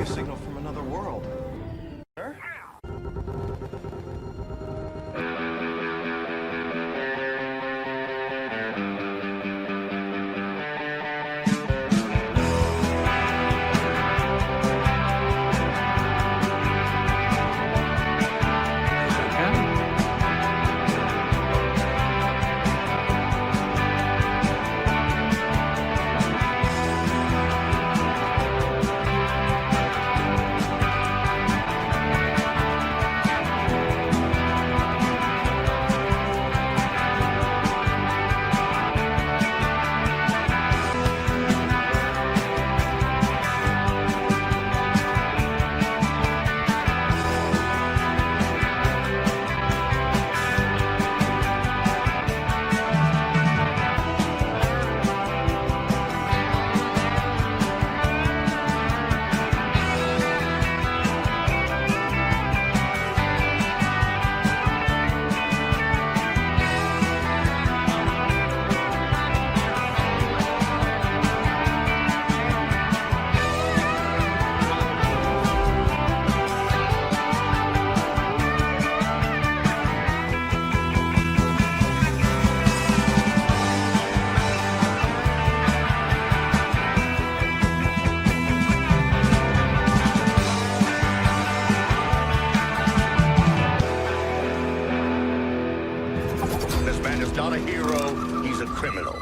a signal from another world. Sir? This man is not a hero, he's a criminal.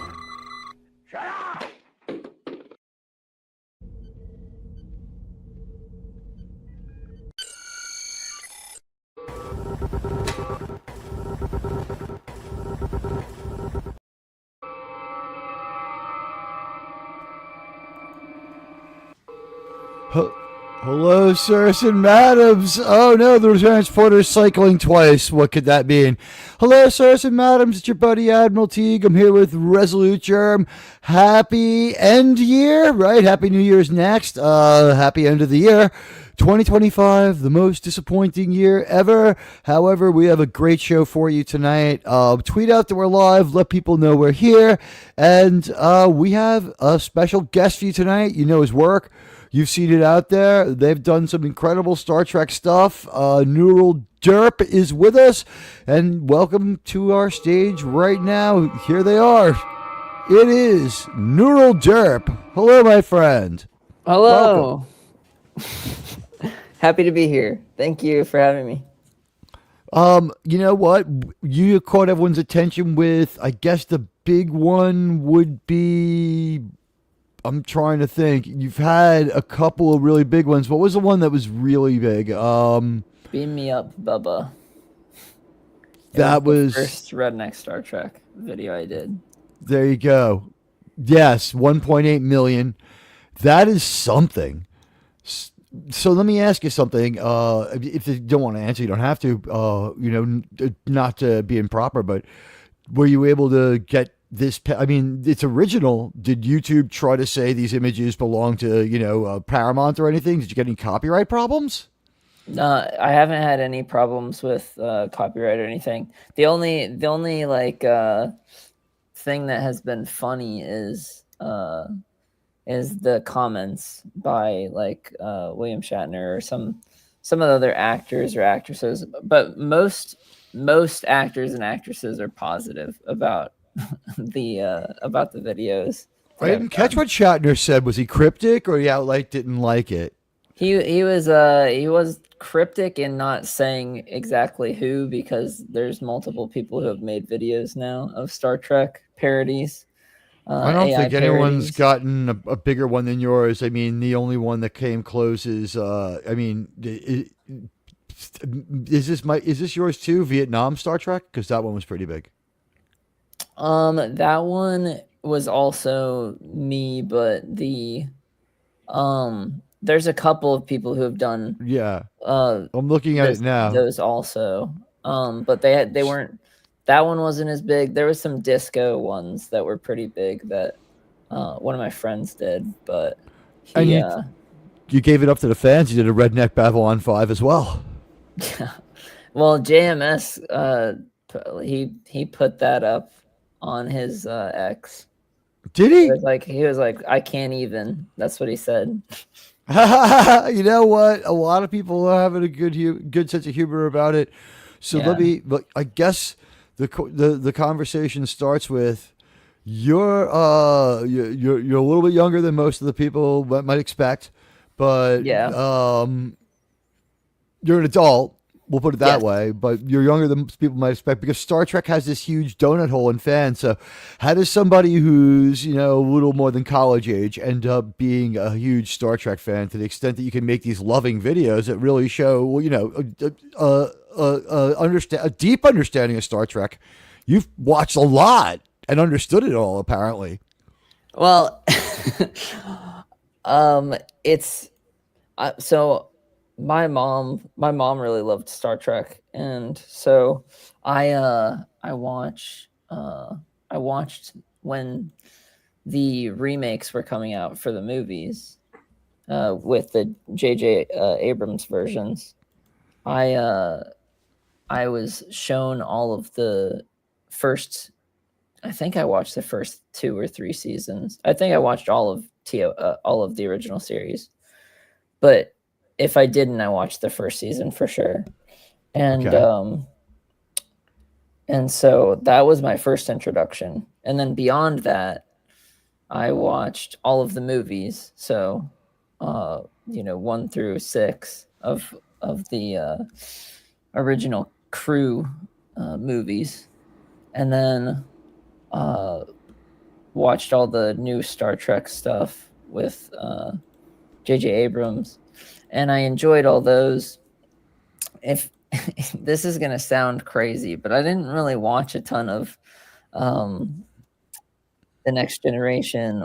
Hello, sirs and madams. Oh no, the transporter's cycling twice. What could that mean? Hello, sirs and madams. It's your buddy Admiral Teag. I'm here with Resolute Germ. Happy end year, right? Happy New Year's next. Happy end of the year. 2025, the most disappointing year ever. However, we have a great show for you tonight. Tweet out that we're live. Let people know we're here. And we have a special guest for you tonight. You know his work. You've seen it out there. They've done some incredible Star Trek stuff. Neural Derp is with us. And welcome to our stage right now. Here they are. It is Neural Derp. Hello, my friend. Hello. Happy to be here. Thank you for having me. You know what? You caught everyone's attention with, I guess the big one would be... I'm trying to think. You've had a couple of really big ones. What was the one that was really big? Beam me up, Bubba. That was the first Redneck Star Trek video I did. There you go. Yes, 1.8 million. That is something. So let me ask you something. If you don't want to answer, you don't have to. Not to be improper, but were you able to get this? I mean, it's original. Did YouTube try to say these images belong to Paramount or anything? Did you get any copyright problems? No, I haven't had any problems with copyright or anything. The only thing that has been funny is the comments by William Shatner or some of the other actors or actresses. But most actors and actresses are positive about about the videos. I didn't catch what Shatner said. Was he cryptic or he outright didn't like it? He was cryptic in not saying exactly who, because there's multiple people who have made videos now of Star Trek parodies. I don't AI think anyone's parodies. gotten a bigger one than yours. I mean, the only one that came close is, is this yours too? Vietnam Star Trek? Because that one was pretty big. That one was also me, but there's a couple of people who have done. Yeah. I'm looking at it now. Those also. But they weren't. That one wasn't as big. There was some disco ones that were pretty big that one of my friends did, but you gave it up to the fans. You did a Redneck Babylon 5 as well. Yeah. Well, JMS, he put that up on his X. Did he? He was like, I can't even. That's what he said. You know what? A lot of people are having a good sense of humor about it. So Yeah. but I guess the conversation starts with you're a little bit younger than most of the people might expect, but Yeah. you're an adult. We'll put it that Yes. way, but you're younger than most people might expect because Star Trek has this huge donut hole in fans. So, how does somebody who's a little more than college age end up being a huge Star Trek fan to the extent that you can make these loving videos that really show, well, a deep understanding of Star Trek? You've watched a lot and understood it all, apparently. Well, it's so my mom really loved Star Trek, and so I watched when the remakes were coming out for the movies, with the J.J. Abrams versions. I uh, I was shown all of the first. I think I watched the first 2 or 3 seasons. I think I watched all of the original series, but if I didn't, I watched the first season for sure. And Okay. and so that was my first introduction. And then beyond that, I watched all of the movies. So, 1 through 6 of the original crew movies, and then uh, watched all the new Star Trek stuff with J.J. Abrams, and I enjoyed all those. If this is gonna sound crazy, but I didn't really watch a ton of um, the Next Generation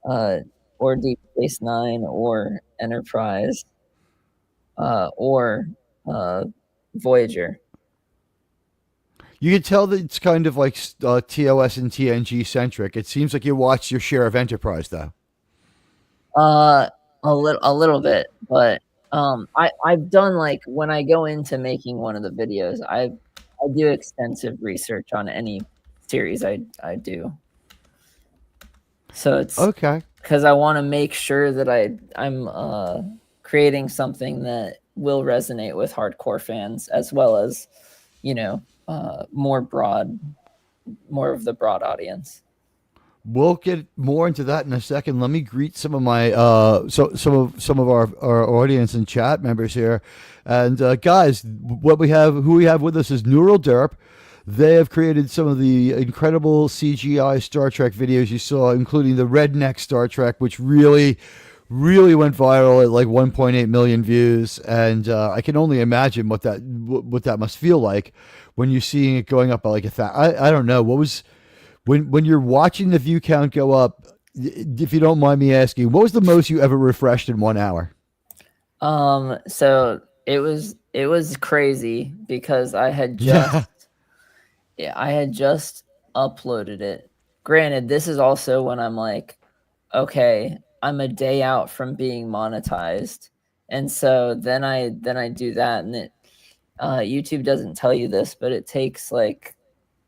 uh, or Deep Space Nine or Enterprise or uh, Voyager. You can tell that it's kind of like TOS and TNG centric. It seems like you watched your share of Enterprise, though. A little bit, but I've done, like, when I go into making one of the videos, I do extensive research on any series I do. So it's Okay. because I want to make sure that I'm creating something that will resonate with hardcore fans as well as, more of the broad audience. We'll get more into that in a second. Let me greet some of my some of our audience and chat members here. And guys, who we have with us is Neural Derp. They have created some of the incredible CGI Star Trek videos you saw, including the Redneck Star Trek, which really went viral at like 1.8 million views. And I can only imagine what that must feel like when you're seeing it going up by like I don't know what was when you're watching the view count go up. If you don't mind me asking, what was the most you ever refreshed in 1 hour? So it was crazy because I had Yeah. just uploaded it. Granted, this is also when I'm like, okay, I'm a day out from being monetized. And so then I do that, and YouTube doesn't tell you this, but it takes like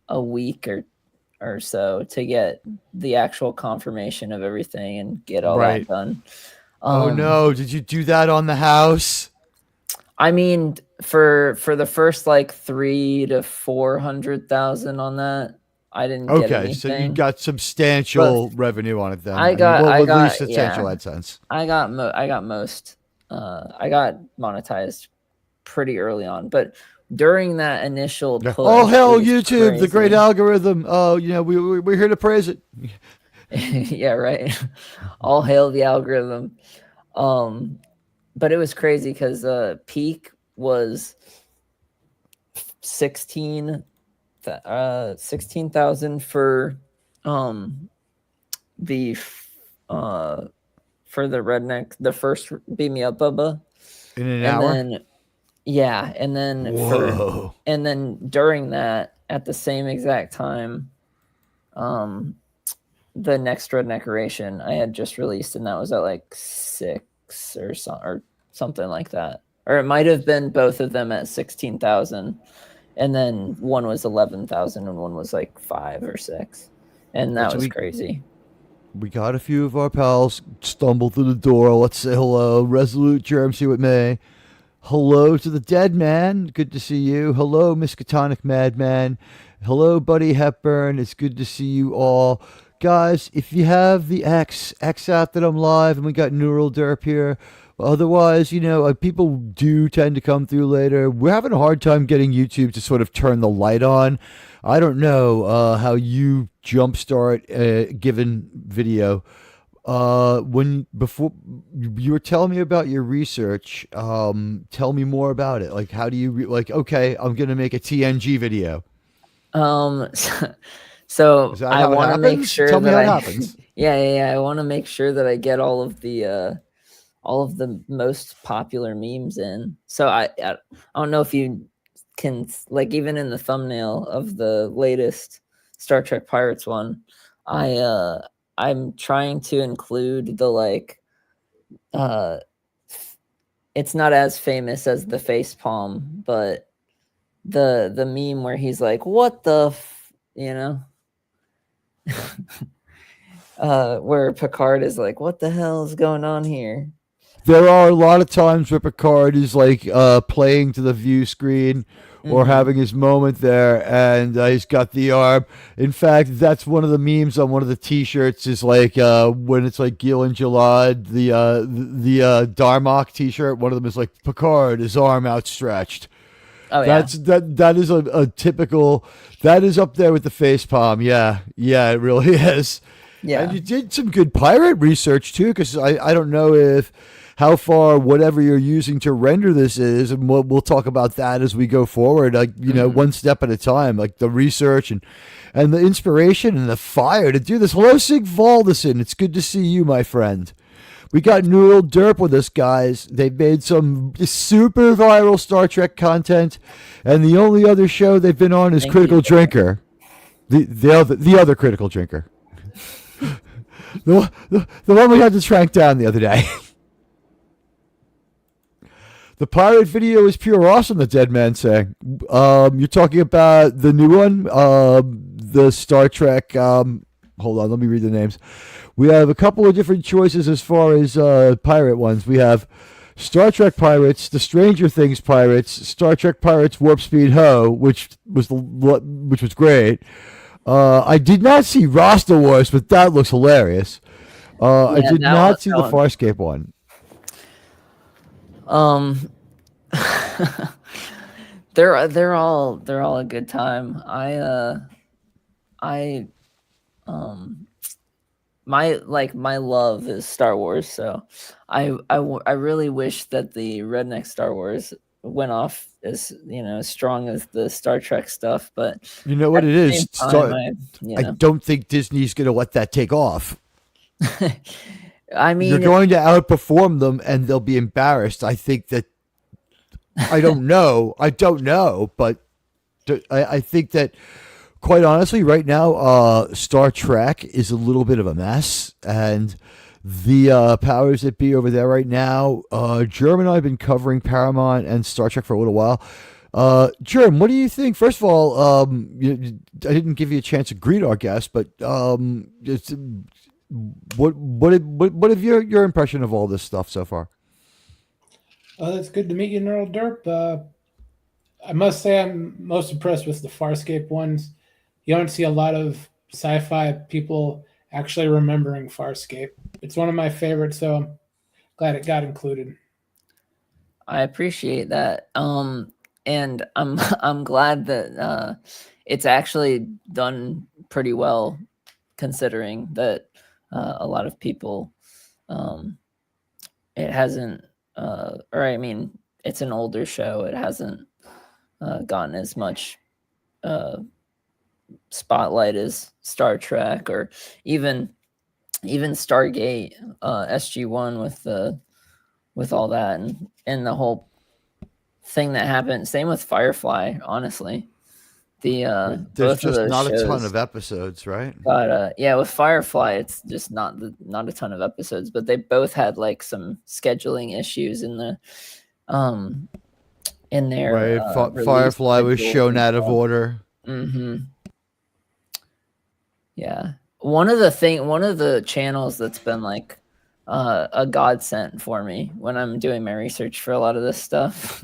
a week or so to get the actual confirmation of everything and get all that Right. done. Oh Um, no! Did you do that on the house? I mean, for the first like 300 to 400,000 on that, I didn't get Okay, so you anything. got But substantial revenue on it then. I I mean, got, well, I at least got, substantial yeah, AdSense. I got most. I got monetized pretty early on, but during that initial Yeah. Oh push, it hell, was YouTube, the great crazy. algorithm. Oh, we're here to praise it. Yeah, right. All hail the algorithm. Um, but it was crazy because peak was 16 16,000 um the uh for the redneck, the first Beam Me Up Bubba. In an And hour. then yeah, Whoa. and then during that, at the same exact time, um the next redneck iteration I had just released, and that was at like 6 or something like that. Or it might have been both of them at 16,000, and then one was 11,000 and one was like 5 or 6, and that So was we crazy. We got a few of our pals stumble through the door. Let's say hello. Resolute Germ, see what may. Hello to the dead man. Good to see you. Hello, Miskatonic Madman. Hello, Buddy Hepburn. It's good to see you all. Guys, if you have the X out that I'm live, and we got Neural Derp here. Otherwise, people do tend to come through later. We're having a hard time getting YouTube to sort of turn the light on. I don't know how you jumpstart a given video. Before you were telling me about your research, tell me more about it. Like, how do you okay, I'm gonna make a TNG video. So Is that I how it want to make happens? sure Tell me that how I it happens. yeah, I want to make sure that I get all of the most popular memes in. So I don't know if you can, like, even in the thumbnail of the latest Star Trek Pirates one, I'm trying to include the it's not as famous as the face palm, but the meme where he's like, what the where Picard is like, what the hell is going on here? There are a lot of times where Picard is like playing to the view screen or having his moment there, and he's got the arm. In fact, that's one of the memes on one of the T-shirts. Is like when it's like Gil and Jalad, the Darmok T-shirt. One of them is like Picard, his arm outstretched. Oh yeah, That is a typical. That is up there with the face palm. Yeah, it really is. yeah. And you did some good pirate research too, because I don't know how far whatever you're using to render this is, and we'll talk about that as we go forward. Like one step at a time, like the research and the inspiration and the fire to do this. Hello, Sig Valdison. It's good to see you, my friend. We got Neural Derp with us, guys. They've made some super viral Star Trek content, and the only other show they've been on is Critical Drinker, the other Critical Drinker, the one we had to track down the other day. The pirate video is pure awesome, the dead man saying. You're talking about the new one, the Star Trek. Hold on, let me read the names. We have a couple of different choices as far as pirate ones. We have Star Trek Pirates, the Stranger Things Pirates, Star Trek Pirates Warp Speed Ho, which was great. I did not see Rasta Wars, but that looks hilarious. I did not see the Farscape one. They're all a good time. My love is Star Wars, so I really wish that the redneck Star Wars went off as as strong as the Star Trek stuff, but you know what it is. I don't think Disney's going to let that take off. I mean, you're going to outperform them, and they'll be embarrassed. I think that. I don't know, but I think that, quite honestly, right now, Star Trek is a little bit of a mess, and the powers that be over there right now, Germ and I have been covering Paramount and Star Trek for a little while. Germ, what do you think? First of all, I didn't give you a chance to greet our guest, but what have your impression of all this stuff so far? It's good to meet you, Neural Derp. I must say I'm most impressed with the Farscape ones. You don't see a lot of sci-fi people actually remembering Farscape. It's one of my favorites, so I'm glad it got included. I appreciate that. And I'm glad that it's actually done pretty well, considering that a lot of people it hasn't. Or I mean, it's an older show. It hasn't gotten as much spotlight as Star Trek or even Stargate, SG-1 with all that and the whole thing that happened. Same with Firefly, honestly. There's both just of those not shows, a ton of episodes, right? But yeah, with Firefly, it's just not a ton of episodes. But they both had like some scheduling issues in the in their right. Firefly was shown out of order. Mm-hmm. Yeah, one of the channels that's been like a godsend for me when I'm doing my research for a lot of this stuff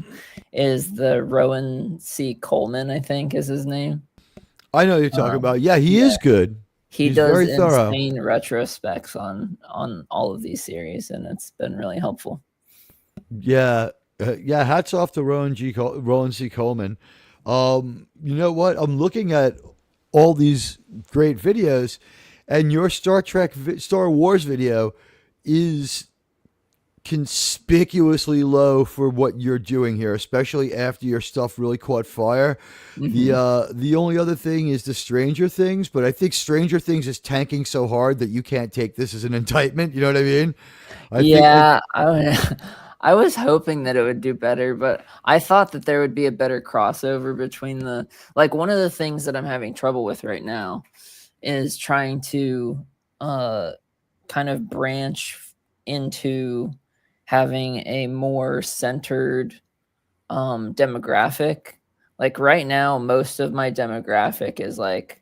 is the Rowan C. Coleman, I think is his name. I know what you're talking about. Yeah, he is good. He He's does very thorough. insane retrospects on all of these series, and it's been really helpful. Yeah, yeah. Hats off to Rowan C. Coleman. You know what? I'm looking at all these great videos, and your Star Wars video is conspicuously low for what you're doing here, especially after your stuff really caught fire. The only other thing is the Stranger Things, but I think Stranger Things is tanking so hard that you can't take this as an indictment. You know what I mean? I was hoping that it would do better, but I thought that there would be a better crossover between the one of the things that I'm having trouble with right now is trying to kind of branch into having a more centered demographic. Like right now, most of my demographic is like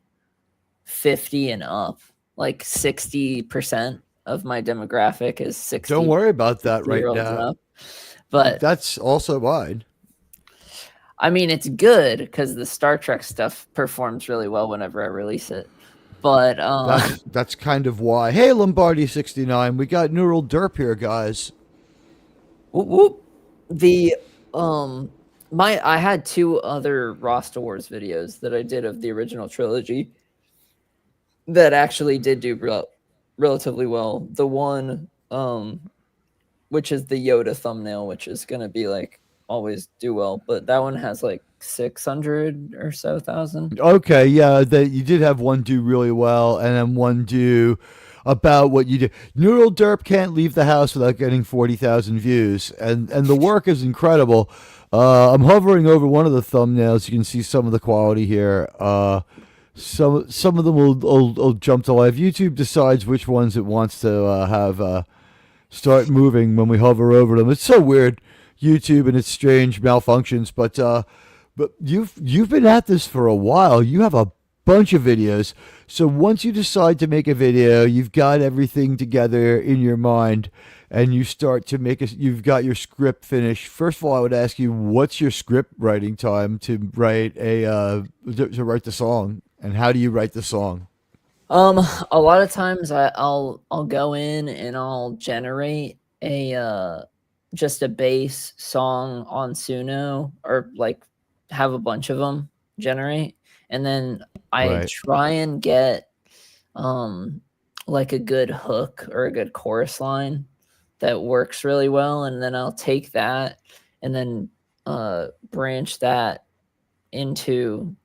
50 and up. Like 60% of my demographic is 60. Don't worry about that right now. But that's also mine. I mean, it's good because the Star Trek stuff performs really well whenever I release it. But that's kind of why. Hey, Lombardi 69, we got Neural Derp here, guys. Whoop, whoop. The I had 2 other Rasta Wars videos that I did of the original trilogy that actually did do relatively well. The one which is the Yoda thumbnail, which is gonna be like always do well, but that one has like 600 or so thousand. Okay, yeah, you did have one do really well, and then one do about what you do. Neural Derp can't leave the house without getting 40,000 views, and the work is incredible. I'm hovering over one of the thumbnails. You can see some of the quality here. Some of them will jump to life. YouTube decides which ones it wants to have start moving when we hover over them. It's so weird, YouTube and its strange malfunctions. But you've been at this for a while. You have a bunch of videos. So once you decide to make a video, you've got everything together in your mind, and you start to you've got your script finished. First of all, I would ask you, what's your script writing time to write to write the song, and how do you write the song? A lot of times I'll go in and I'll generate just a bass song on Suno, or like have a bunch of them generate, and then I try and get like a good hook or a good chorus line that works really well, and then I'll take that and then branch that into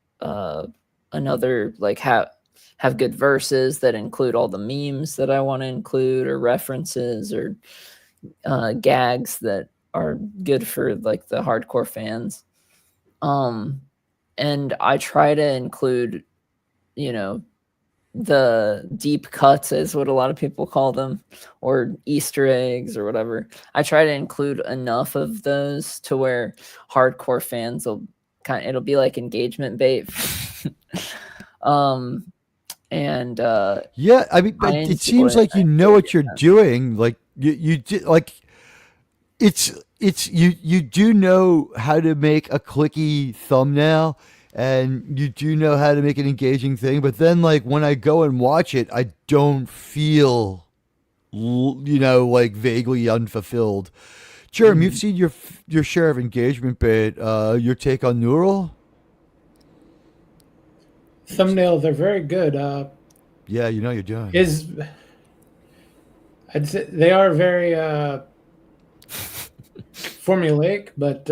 another, like have good verses that include all the memes that I want to include, or references, or gags that are good for like the hardcore fans. And I try to include, the deep cuts is what a lot of people call them, or Easter eggs or whatever. I try to include enough of those to where hardcore fans it'll be like engagement bait. And yeah, I mean, it seems like you know what you're doing. Like you did, like you do know how to make a clicky thumbnail, and you do know how to make an engaging thing. But then, like, when I go and watch it, I don't feel, like vaguely unfulfilled. Jerm, you've seen your share of engagement bait. Your take on Neural? Thumbnails are very good. Yeah, you know you're doing. I'd say they are very formulaic, but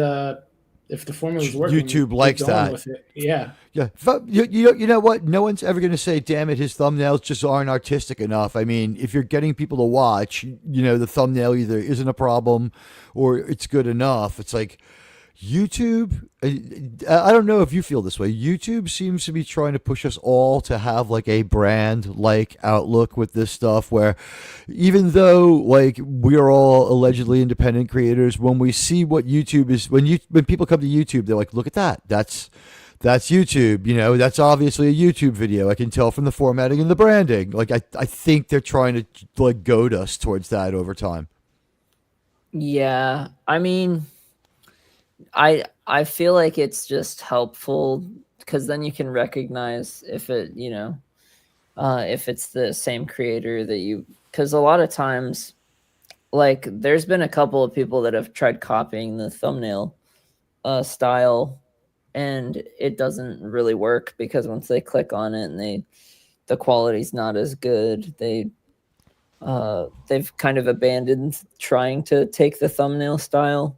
if the formula is working, YouTube likes that. with it. Yeah. You know what? No one's ever going to say, "Damn it, his thumbnails just aren't artistic enough." I mean, if you're getting people to watch, the thumbnail either isn't a problem or it's good enough. It's like YouTube, I don't know if you feel this way. YouTube seems to be trying to push us all to have like a brand like outlook with this stuff, where even though like we are all allegedly independent creators, when we see what YouTube is, when people come to YouTube, they're like, look at that. that's YouTube. You know, that's obviously a YouTube video. I can tell from the formatting and the branding. Like, I think they're trying to like goad us towards that over time. Yeah, I mean, I feel like it's just helpful because then you can recognize if it, if it's the same creator that you, because a lot of times, like, there's been a couple of people that have tried copying the thumbnail style, and it doesn't really work because once they click on it and the quality's not as good, they've kind of abandoned trying to take the thumbnail style.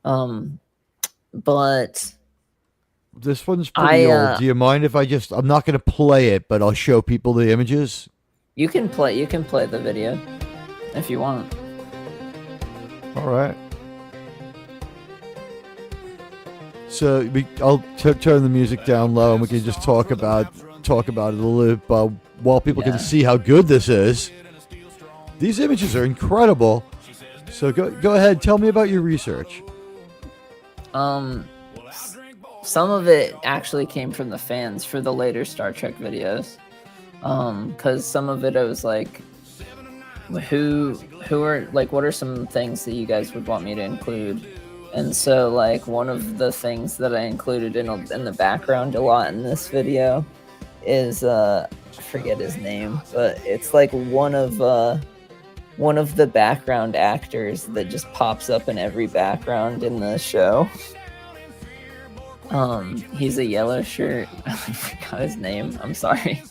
But this one's pretty old. uh, Do you mind if I'm not going to play it, but I'll show people the images? you can play the video if you want. All right. So I'll turn the music down low, and we can just talk about it a little bit while people can see how good this is. These images are incredible. So go ahead, tell me about your research. Some of it actually came from the fans for the later Star Trek videos. Because some of it I was like, who are like, what are some things that you guys would want me to include? And so like one of the things that I included in the background a lot in this video is I forget his name, but it's like one of the background actors that just pops up in every background in the show. He's a yellow shirt. I forgot his name. I'm sorry.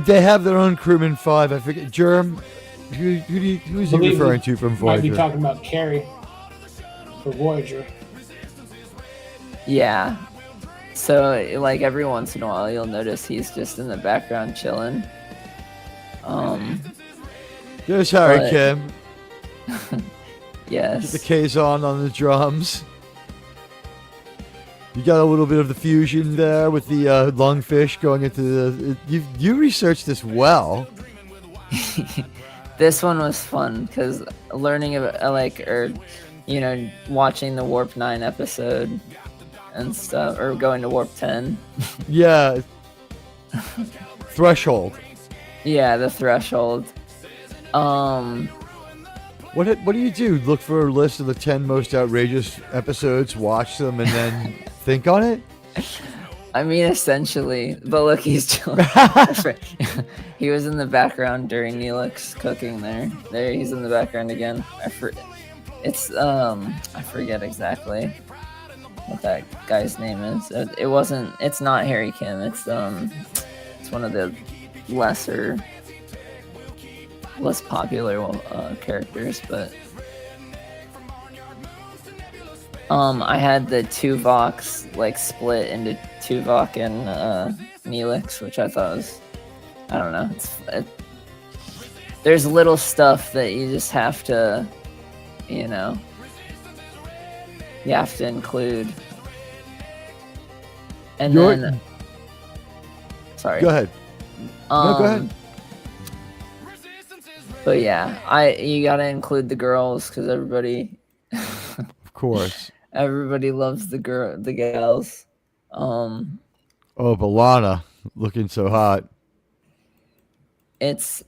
They have their own crewman 5. I forget. Germ. Who's he referring to from Voyager? Might be talking about Carrie for Voyager. Yeah. So like every once in a while, you'll notice he's just in the background chilling. There's Harry Kim. Yes. Get the K's on the drums. You got a little bit of the fusion there with the lungfish going into the. You researched this well. This one was fun because learning about watching the Warp 9 episode and stuff, or going to Warp 10. Yeah. Threshold. Yeah, the Threshold. What do you do? Look for a list of the 10 most outrageous episodes, watch them, and then think on it? I mean, essentially. But look, he's chilling. He was in the background during Neelix's cooking there. There, he's in the background again. I forget exactly what that guy's name is. It's not Harry Kim. It's one of the less popular characters, but I had the Tuvok like split into Tuvok and Neelix, which I thought was, I don't know, there's little stuff that you just have to, you have to include. And then sorry, go ahead. No, go ahead. But yeah, you gotta include the girls because everybody, of course, everybody loves the gals. Oh, B'Elanna looking so hot. It's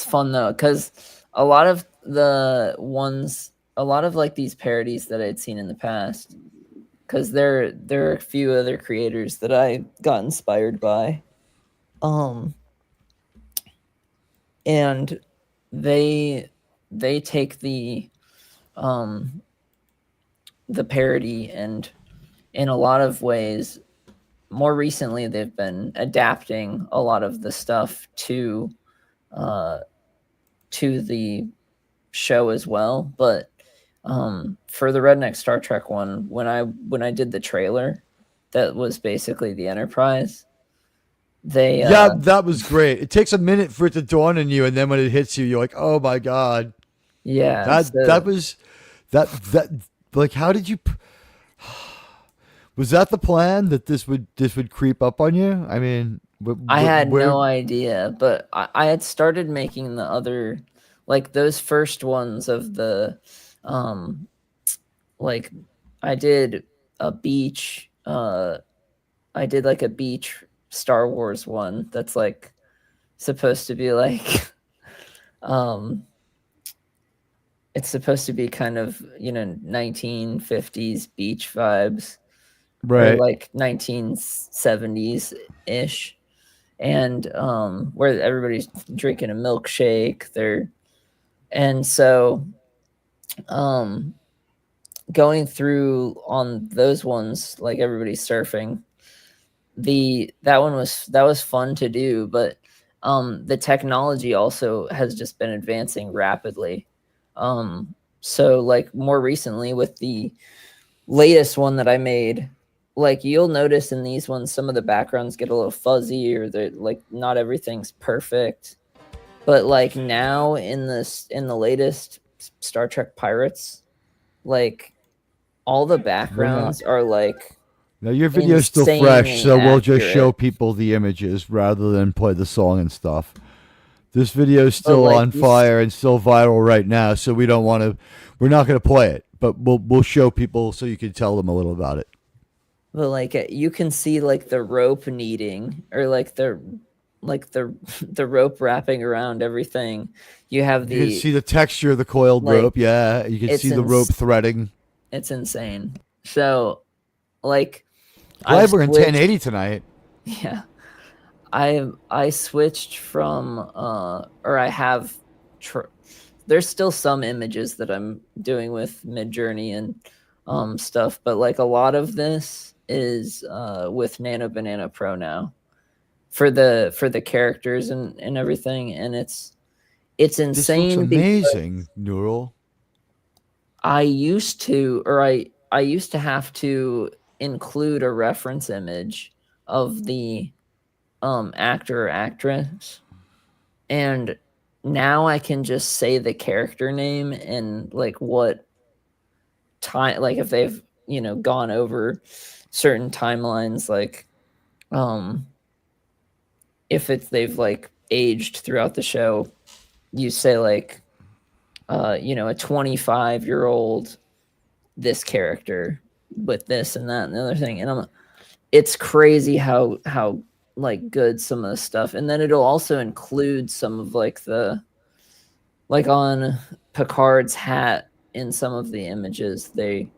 fun though because a lot of like these parodies that I'd seen in the past, because there are a few other creators that I got inspired by. And they take the parody, and in a lot of ways, more recently they've been adapting a lot of the stuff to the show as well. But for the Redneck Star Trek one, when I did the trailer, that was basically the Enterprise. That was great. It takes a minute for it to dawn on you, and then when it hits you, you're like, "Oh my god!" Yeah, that was like, how did you? Was that the plan that this would creep up on you? I mean, I had no idea, but I had started making the other, like those first ones of the, like I did a beach, I did like a beach Star Wars one that's like supposed to be like it's supposed to be kind of, 1950s beach vibes, or Right. like 1970s ish, and where everybody's drinking a milkshake. And so going through on those ones, like everybody's surfing, that was fun to do, but the technology also has just been advancing rapidly. So like more recently with the latest one that I made, like you'll notice in these ones some of the backgrounds get a little fuzzy, or they're like not everything's perfect. But like now in the latest Star Trek Pirates, like all the backgrounds are like Now your video's still fresh, insanely so we'll just show accurate. people the images rather than play the song and stuff. This video's But still like on fire and still viral right now, so we're not going to play it, but we'll show people so you can tell them a little about it. But like you can see like the rope kneading, or like the rope wrapping around everything. You have You can see the texture of the coiled like, rope. Yeah, you can it's see the rope threading. It's insane. So like Glad I've we're in switched, 1080 tonight. yeah. I switched from or I have there's still some images that I'm doing with Midjourney and stuff, but like a lot of this is with Nano Banana Pro now for the characters and everything, and it's This looks insane amazing, Neural. I used to, or I used to have to include a reference image of the actor or actress, and now I can just say the character name and like what time, like if they've gone over certain timelines, like if they've like aged throughout the show, you say like a 25-year-old this character with this and that and the other thing, and it's crazy how like good some of the stuff, and then it'll also include some of like like on Picard's hat in some of the images, it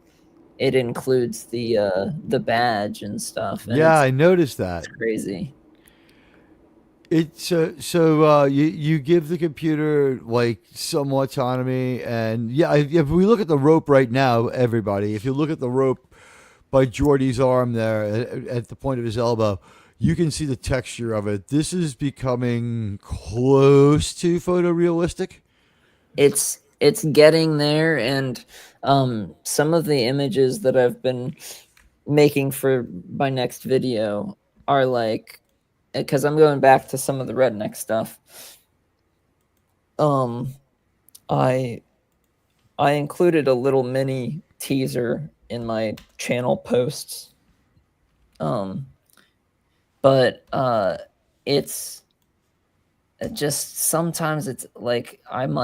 includes the badge and stuff, and Yeah, I noticed that. it's crazy. It's you give the computer like some autonomy, and yeah, if we look at the rope right now, everybody, if you look at the rope by Geordie's arm there at the point of his elbow, you can see the texture of it. This is becoming close to photorealistic. It's getting there, and some of the images that I've been making for my next video are like, because I'm going back to some of the redneck stuff. I included a little mini teaser in my channel posts. But it's just sometimes it's like I'm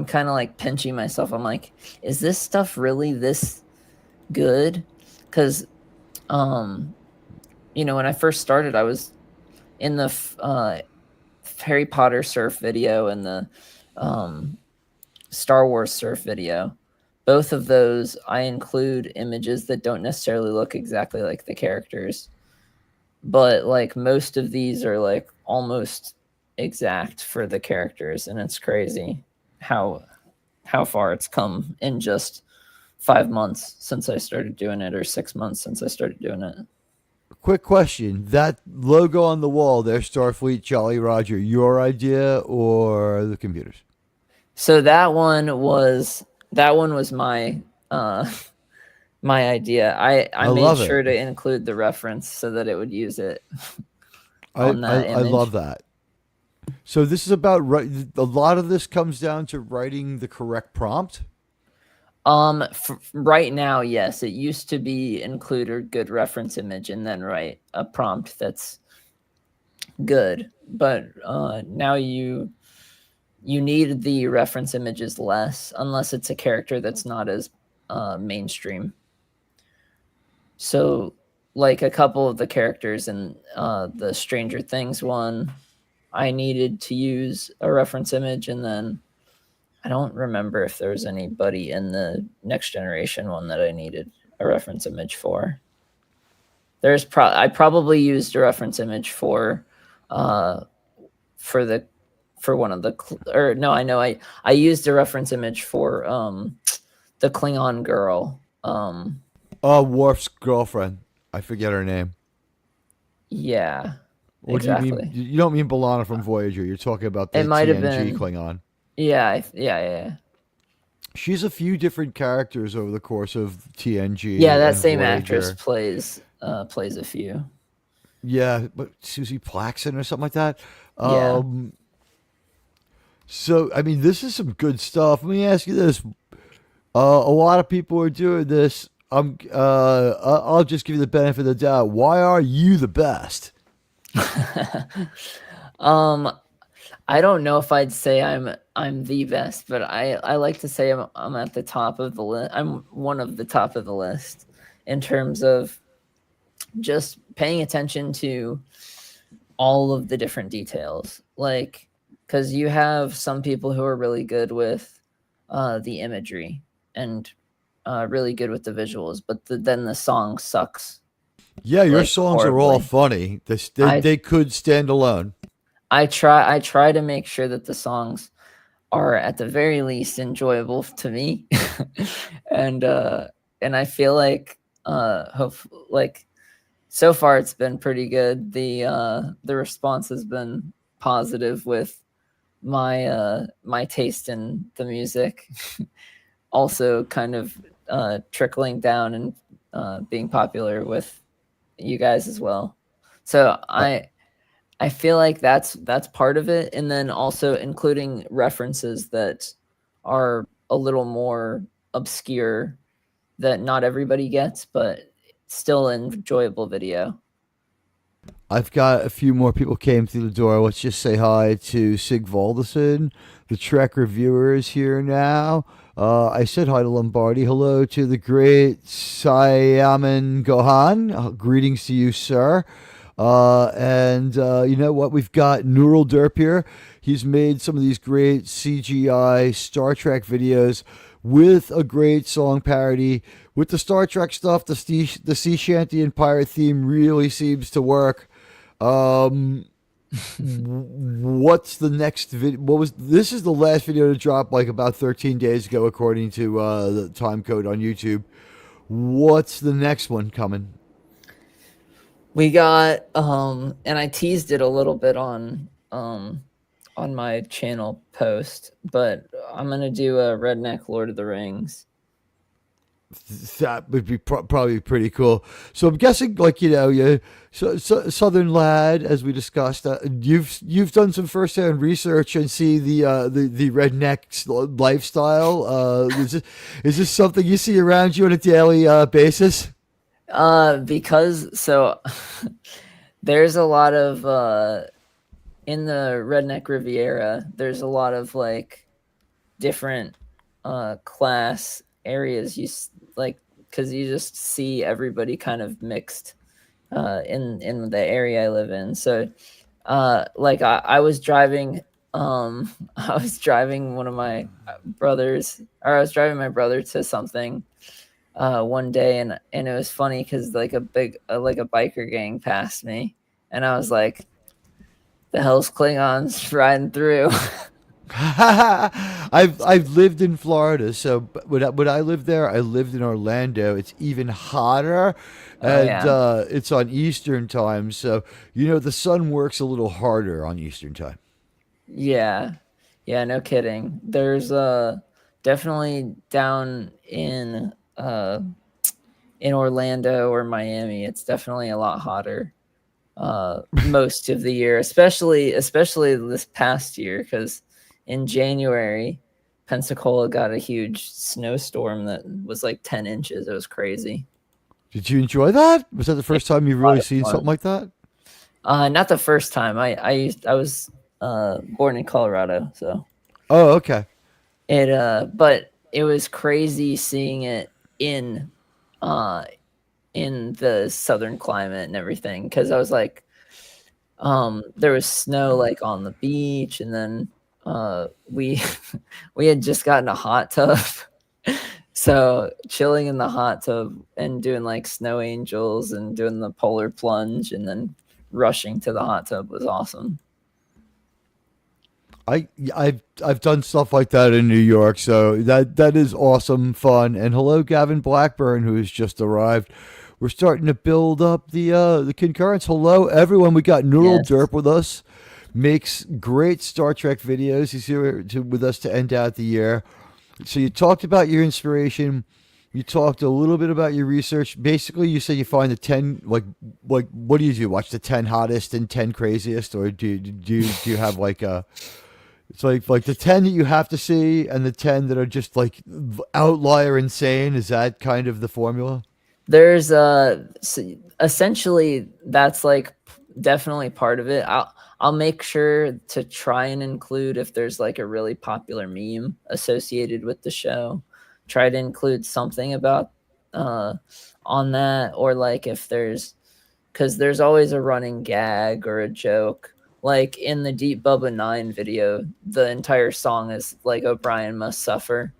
kind of like pinching myself. I'm like, is this stuff really this good? Because when I first started, I was in the Harry Potter surf video and the Star Wars surf video. Both of those, I include images that don't necessarily look exactly like the characters, but like most of these are like almost exact for the characters, and it's crazy how far it's come in just 5 months since I started doing it, or 6 months since I started doing it. Quick question: that logo on the wall there, Starfleet Jolly Roger, your idea or the computer's? So that one was my my idea. I made love sure it. to include the reference so that it would use it I on that image. I love that. So this is about a lot of this comes down to writing the correct prompt. Right now, yes. It used to be include a good reference image and then write a prompt that's good. But now you need the reference images less, unless it's a character that's not as mainstream. So like a couple of the characters in the Stranger Things one, I needed to use a reference image, and then I don't remember if there was anybody in the Next Generation one that I needed a reference image for. I probably used a reference image for uh for the for one of the or no, I know I used a reference image for the Klingon girl. Worf's girlfriend. I forget her name. Yeah, Or do you mean exactly. you don't mean B'Elanna from Voyager? You're talking about It the might have TNG been. Klingon. Yeah, yeah. She's a few different characters over the course of Yeah, TNG that and same actress Voyager. plays a few. Yeah, but Susie Plaxton or something like that. Yeah. So I mean, this is some good stuff. Let me ask you this: a lot of people are doing this. I'll just give you the benefit of the doubt. Why are you the best? um I don't know if I'd say I'm the best, but I like to say I'm at the top of the list. I'm one of the top of the list in terms of just paying attention to all of the different details. Like, because you have some people who are really good with the imagery and really good with the visuals, but then the song sucks Yeah, your like songs are all horribly. funny. I They could stand alone. I try to make sure that the songs are at the very least enjoyable to me, and I feel like hope like so far it's been pretty good. The response has been positive with my taste in the music, also kind of trickling down and being popular with you guys as well. So Uh, I feel like that's part of it, and then also including references that are a little more obscure that not everybody gets, but still enjoyable video. I've got a few more people came through the door. Let's just say hi to Sig Valdeson. The Trek reviewer is here now. I said hi to Lombardi. Hello to the great Siaman Gohan. Greetings to you, sir. And you know what? We've got Neural Derp here. He's made some of these great CGI Star Trek videos with a great song parody. With the Star Trek stuff, the sea shanty and pirate theme really seems to work. Um, what's the next video? What was this? Is the last video to drop like about 13 days ago, according to the time code on YouTube. What's the next one coming? We got and I teased it a little bit on my channel post, but I'm gonna do a Redneck Lord of the Rings. That would be probably pretty cool. So I'm guessing, like you, Southern lad, as we discussed, you've done some firsthand research and see the redneck lifestyle. Is this something you see around you on a daily basis? Because so there's a lot of in the Redneck Riviera, there's a lot of like different class areas like because you just see everybody kind of mixed in the area I live in. So like I was driving I was driving one of my brothers, or I was driving my brother to something one day, and it was funny because like like a biker gang passed me, and I was like, the hell's Klingons riding through? I've lived in Florida, so when I lived there, I lived in Orlando. It's even hotter, Oh and yeah. it's on Eastern time, so the sun works a little harder on Eastern time. Yeah. Yeah, no kidding. There's definitely down in Orlando or Miami, it's definitely a lot hotter most of the year, especially this past year, because in January Pensacola got a huge snowstorm that was like 10 inches. It was crazy. Did you enjoy that? Was that the It first time you've was a lot really of seen something fun. like that? Not the first time. I was born in Colorado, so Oh, okay. but it was crazy seeing it in uh in the southern climate and everything, because I was like, there was snow like on the beach, and then we we had just gotten a hot tub. So chilling in the hot tub and doing like snow angels and doing the polar plunge and then rushing to the hot tub was awesome. I've done stuff like that in New York, so that is awesome fun. And hello, Gavin Blackburn, who has just arrived. We're starting to build up the concurrence. Hello, everyone. We got Neural Yes. Derp with us. Makes great Star Trek videos. He's here with us to end out the year. So you talked about your inspiration. You talked a little bit about your research. Basically, you said you find the 10 like what do you do? Watch the 10 hottest and 10 craziest, or do you have like a it's like the 10 that you have to see and the 10 that are just like outlier insane. Is that kind of the formula? There's essentially that's like definitely part of it. I'll make sure to try and include, if there's like a really popular meme associated with the show, try to include something about on that, or like if there's, because there's always a running gag or a joke. Like in the Deep Bubba 9 video, the entire song is like O'Brien Must Suffer.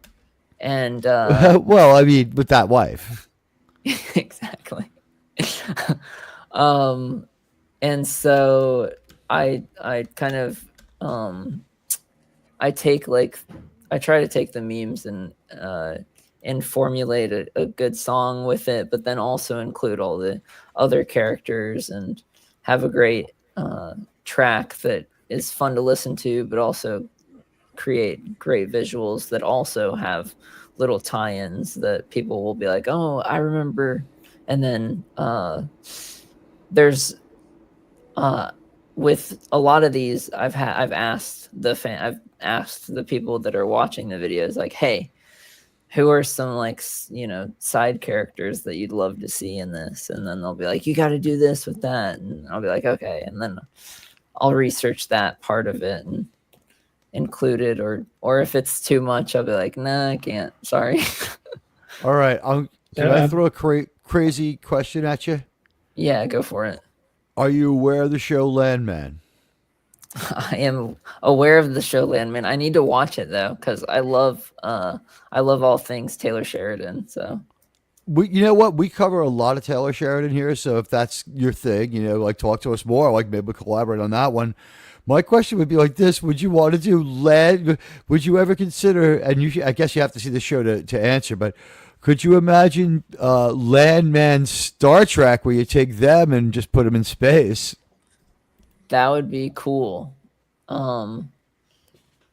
And Well, I mean, with that wife. exactly. And so I kind of I take like I try to take the memes and formulate a good song with it, but then also include all the other characters and have a great track that is fun to listen to, but also create great visuals that also have little tie-ins that people will be like, oh, I remember. And then there's with a lot of these, I've asked the people that are watching the videos, like, hey, who are some like side characters that you'd love to see in this? And then they'll be like, you got to do this with that, and I'll be like, okay, and then I'll research that part of it and include it, or if it's too much, I'll be like, nah, I can't, sorry. All right. Can I throw a crazy question at you? Yeah, go for it. Are you aware of the show Landman? I am aware of the show Landman. I need to watch it though, because I love all things Taylor Sheridan. So You know what? We cover a lot of Taylor Sheridan here, so if that's your thing, like talk to us more. Like maybe we'll collaborate on that one. My question would be like this: would you want to do Land? Would you ever consider? And I guess you have to see the show to answer. But could you imagine Landman Star Trek, where you take them and just put them in space? that would be cool.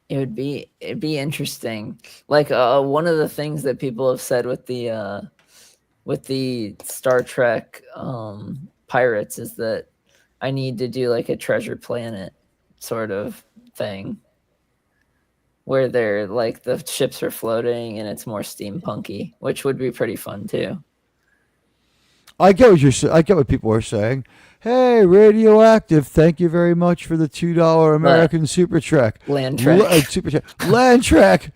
It'd be interesting. Like one of the things that people have said with the Star Trek pirates is that I need to do like a Treasure Planet sort of thing, where they're like the ships are floating and it's more steampunky, which would be pretty fun too. I get what people are saying. Hey, Radioactive! Thank you very much for the $2 American Super Trek. Land Trek. Super Trek. Land Trek.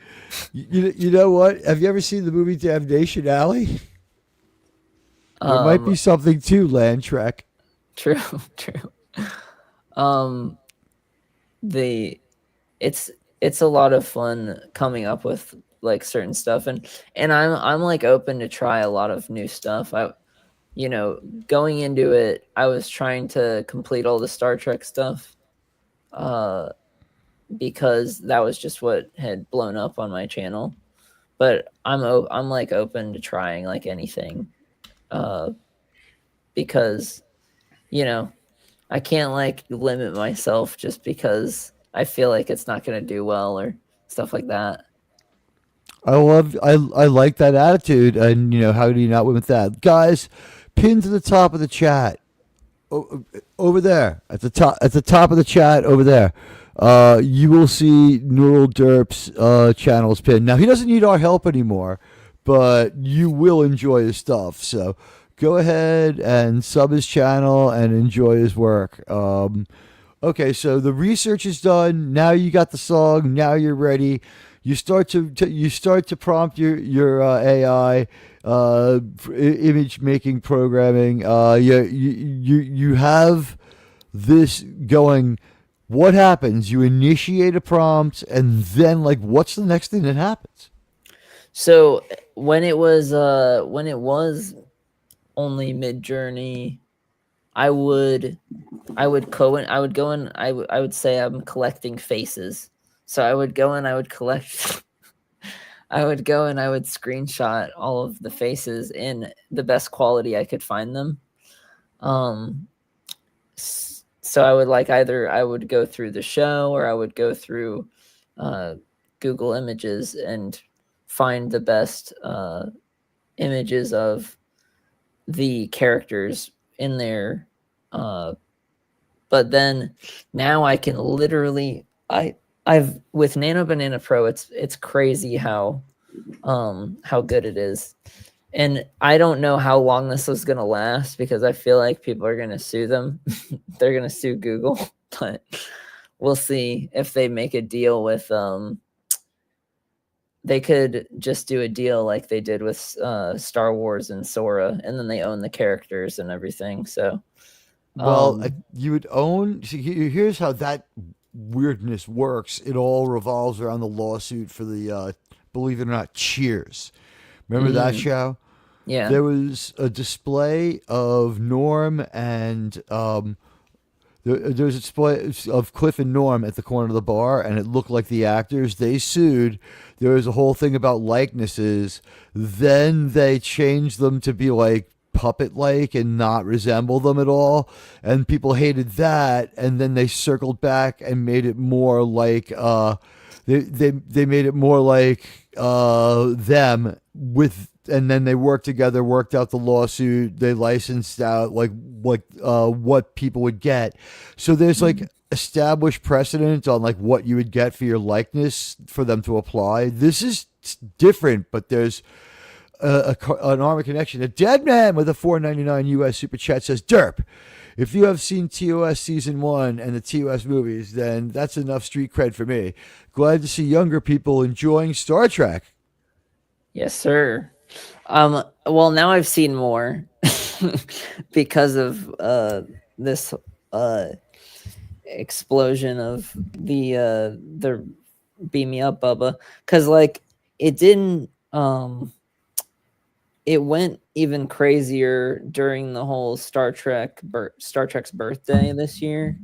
You know what? Have you ever seen the movie Damnation Alley? There might be something to Land Trek. True. It's a lot of fun coming up with like certain stuff, and I'm like open to try a lot of new stuff. Going into it, I was trying to complete all the Star Trek stuff, because that was just what had blown up on my channel. But I'm like open to trying like anything, because I can't like limit myself just because I feel like it's not going to do well or stuff like that. I like that attitude, and how do you not win with that, guys? Pin to the top of the chat, over there at the top of the chat over there. You will see Neural Derp's channels pinned. Now he doesn't need our help anymore, but you will enjoy his stuff. So go ahead and sub his channel and enjoy his work. Okay, so the research is done. Now you got the song. Now you're ready. You start to prompt your AI for image making programming. You have this going. What happens? You initiate a prompt, and then like, what's the next thing that happens? So when it was only Mid Journey, I would go in. I would say I'm collecting faces. So I would go and I would collect. I would go and I would screenshot all of the faces in the best quality I could find them. So I would either I would go through the show or I would go through Google Images and find the best images of the characters in there. But then now I can literally I've with Nano Banana Pro, it's crazy how good it is. And I don't know how long this is going to last because I feel like people are going to sue them. They're going to sue Google, but we'll see if they make a deal with they could just do a deal like they did with Star Wars and Sora, and then they own the characters and everything. So Well, you would own. See, here's how that weirdness works. It all revolves around the lawsuit for the, believe it or not, Cheers. Remember that show? yeah. There was a display of Norm and there was a display of Cliff and Norm at the corner of the bar, and it looked like the actors. They sued. There was a whole thing about likenesses. Then they changed them to be like puppet-like and not resemble them at all, and people hated that. And then they circled back and made it more like they made it more like them with. And then they worked together, worked out the lawsuit. They licensed out like what people would get. So there's like established precedent on like what you would get for your likeness for them to apply. This is different, but there's an arm of connection. A dead man with a $4.99 US super chat says, Derp, if you have seen TOS season 1 and the TOS movies, then that's enough street cred for me. Glad to see younger people enjoying Star Trek. Yes, sir. Well, now I've seen more because of this explosion of the Beam Me Up Bubba, because like it didn't it went even crazier during the whole Star Trek's birthday this year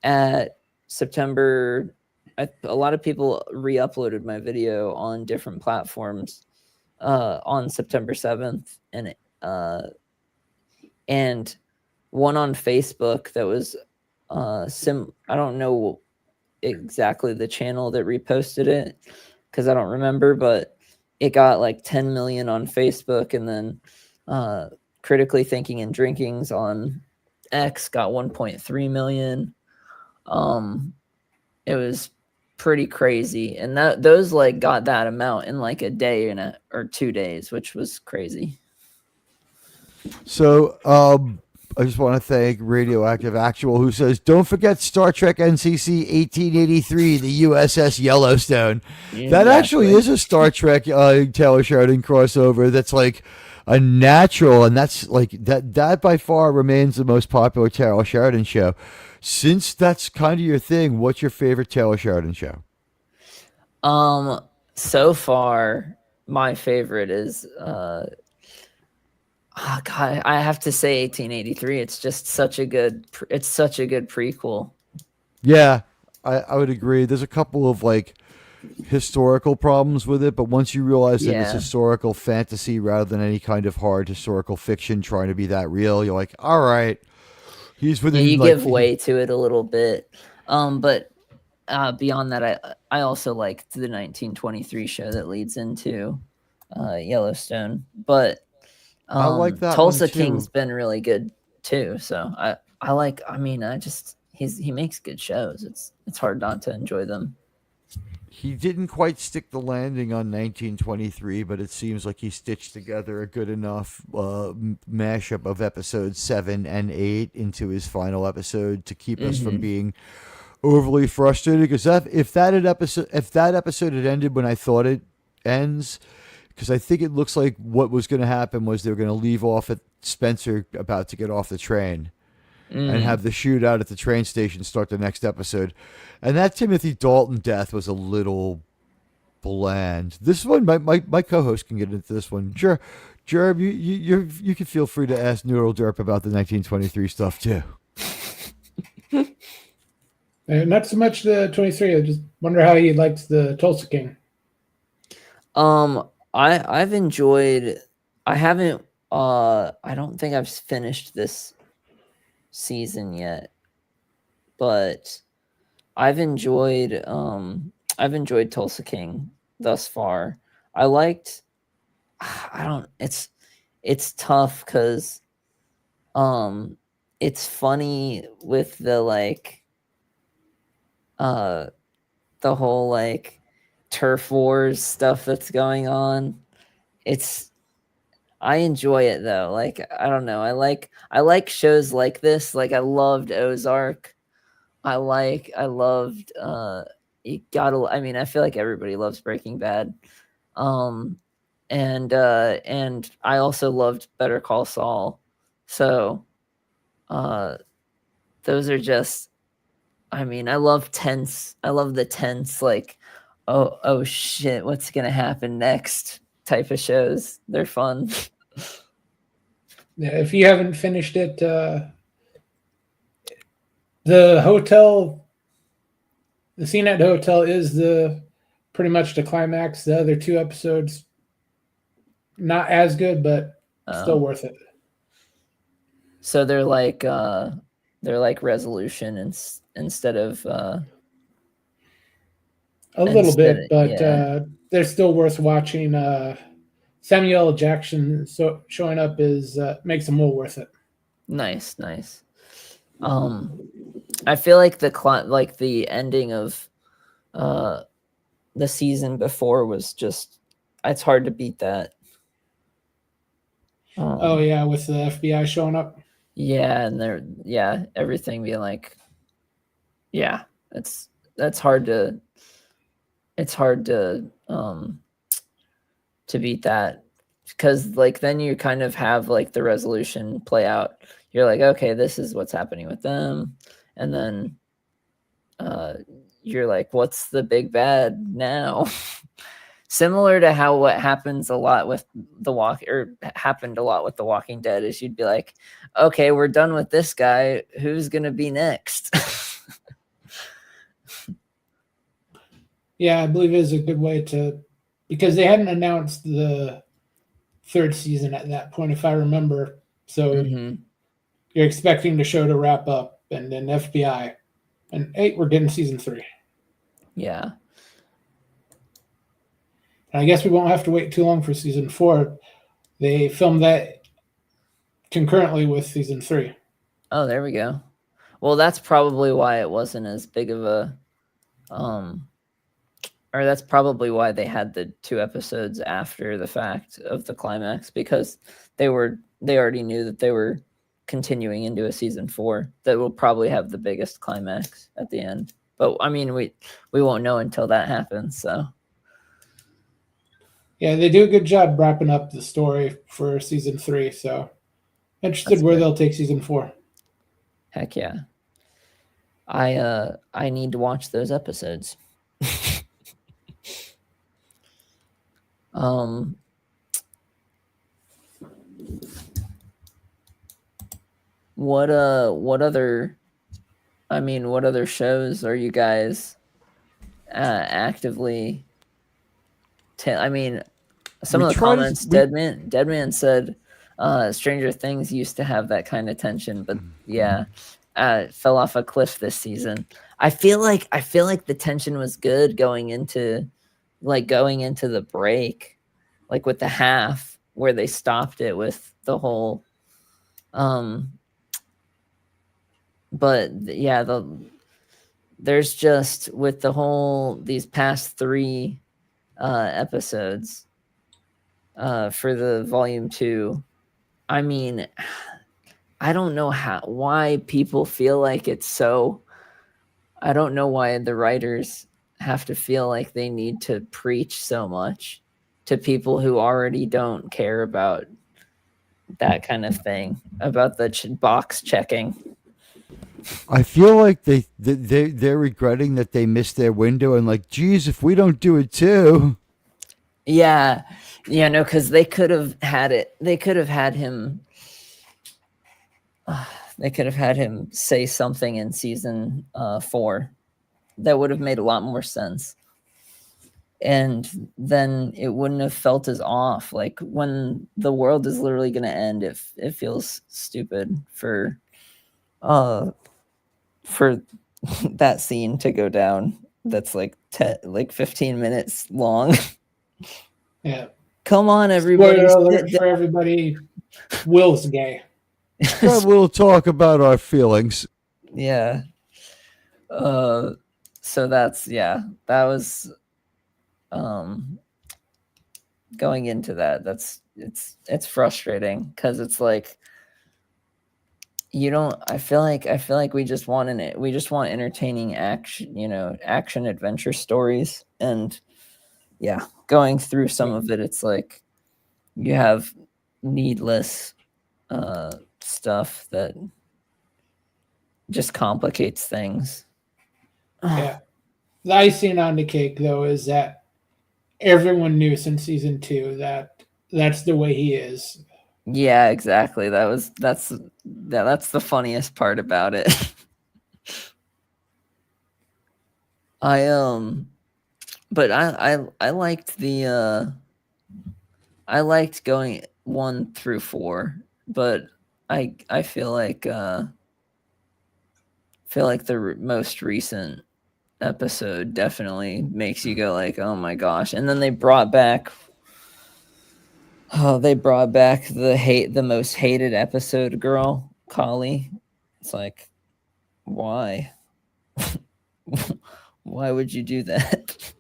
at September. A lot of people re-uploaded my video on different platforms on September 7th, and one on Facebook that was I don't know exactly the channel that reposted it because I don't remember, but it got like 10 million on Facebook, and then Critically Thinking and Drinkings on X got 1.3 million. It was pretty crazy, and those like got that amount in like a day or 2 days, which was crazy. So I just want to thank Radioactive Actual, who says, don't forget Star Trek NCC 1883, the USS Yellowstone. Exactly. That actually is a Star Trek Taylor Sheridan crossover that's like a natural, and that's like that by far remains the most popular Taylor Sheridan show. Since that's kind of your thing, what's your favorite Taylor Sheridan show? So far, my favorite is God, I have to say 1883. It's just such a good prequel. Yeah, I would agree. There's a couple of like historical problems with it, but once you realize that it's historical fantasy rather than any kind of hard historical fiction trying to be that real, you're like, all right. He's within, you give way to it a little bit. But beyond that, I also liked the 1923 show that leads into Yellowstone. But I like that Tulsa one too. King's been really good too. So he makes good shows. It's hard not to enjoy them. He didn't quite stick the landing on 1923, but it seems like he stitched together a good enough mashup of episodes 7 and 8 into his final episode to keep us from being overly frustrated because if that episode had ended when I thought it ends, because I think it looks like what was going to happen was they were going to leave off at Spencer about to get off the train and have the shootout at the train station start the next episode, and that Timothy Dalton death was a little bland. This one, my co-host can get into this one. Sure. Jerb, you can feel free to ask Neural Derp about the 1923 stuff too. Not so much the 23. I just wonder how he likes the Tulsa King. I've enjoyed. I haven't. I don't think I've finished this season yet, but I've enjoyed. I've enjoyed Tulsa King thus far. I liked. I don't. It's tough because, it's funny with the the whole turf wars stuff that's going on. I enjoy it though. I don't know. I like shows like this. I loved Ozark. I loved you gotta I feel like everybody loves Breaking Bad. And I also loved Better Call Saul. So those are just I love tense. I love the tense, oh shit, what's gonna happen next type of shows. They're fun. Yeah, if you haven't finished it, the hotel, the scene at the hotel is pretty much the climax. The other two episodes, not as good, but still worth it. So they're like resolution instead of a little bit, but yeah. they're still worth watching. Samuel L. Jackson showing up makes them well worth it. Nice. I feel like the ending of the season before was just it's hard to beat that. Oh yeah, with the FBI showing up. Yeah, and everything being that's hard to beat that, because then you kind of have the resolution play out. You're okay, this is what's happening with them, and then you're what's the big bad now? Similar to how what happens a lot with happened a lot with The Walking Dead is you'd be okay, we're done with this guy. Who's gonna be next? Yeah, I believe it is a good way because they hadn't announced the third season at that point, if I remember. So you're expecting the show to wrap up, and then FBI, and hey, we're getting season 3. Yeah. And I guess we won't have to wait too long for season 4. They filmed that concurrently with season 3. Oh, there we go. Well, that's probably why it wasn't as big of a, or that's probably why they had the 2 episodes after the fact of the climax, because they already knew that they were continuing into a season 4 that will probably have the biggest climax at the end. But we won't know until that happens. So. Yeah, they do a good job wrapping up the story for season 3. So interested where they'll take season 4. Heck yeah. I need to watch those episodes. What other shows are you guys actively some of the comments, Deadman said Stranger Things used to have that kind of tension, but fell off a cliff this season. I feel like the tension was good going into the break, with the half where they stopped it with the whole but yeah, there's just with the whole these past 3 episodes for the volume 2. I don't know why people feel like it's so. I don't know why the writers have to feel like they need to preach so much to people who already don't care about that kind of thing, about the box checking. I feel like they're regretting that they missed their window and like, geez, if we don't do it too. Yeah, no, because they could have had it. They could have had him. They could have had him say something in season 4 that would have made a lot more sense, and then it wouldn't have felt as off. Like when the world is literally going to end, it feels stupid for that scene to go down. That's like 15 minutes long. Yeah. Come on, everybody! Spoiler alert for everybody. Will's gay. But we'll talk about our feelings. Yeah. So that was going into that. It's frustrating because it's like I feel like we just want entertaining action adventure stories, and going through some of it, it's like you have needless stuff that just complicates things. Yeah. The icing on the cake, though, is that everyone knew since season 2 that that's the way he is. Yeah, exactly. That's the funniest part about it. But I liked I liked going 1 through 4, but I feel like the most recent episode definitely makes you go like, oh my gosh. And then they brought back the most hated episode girl, Kali. It's like, why? Why would you do that?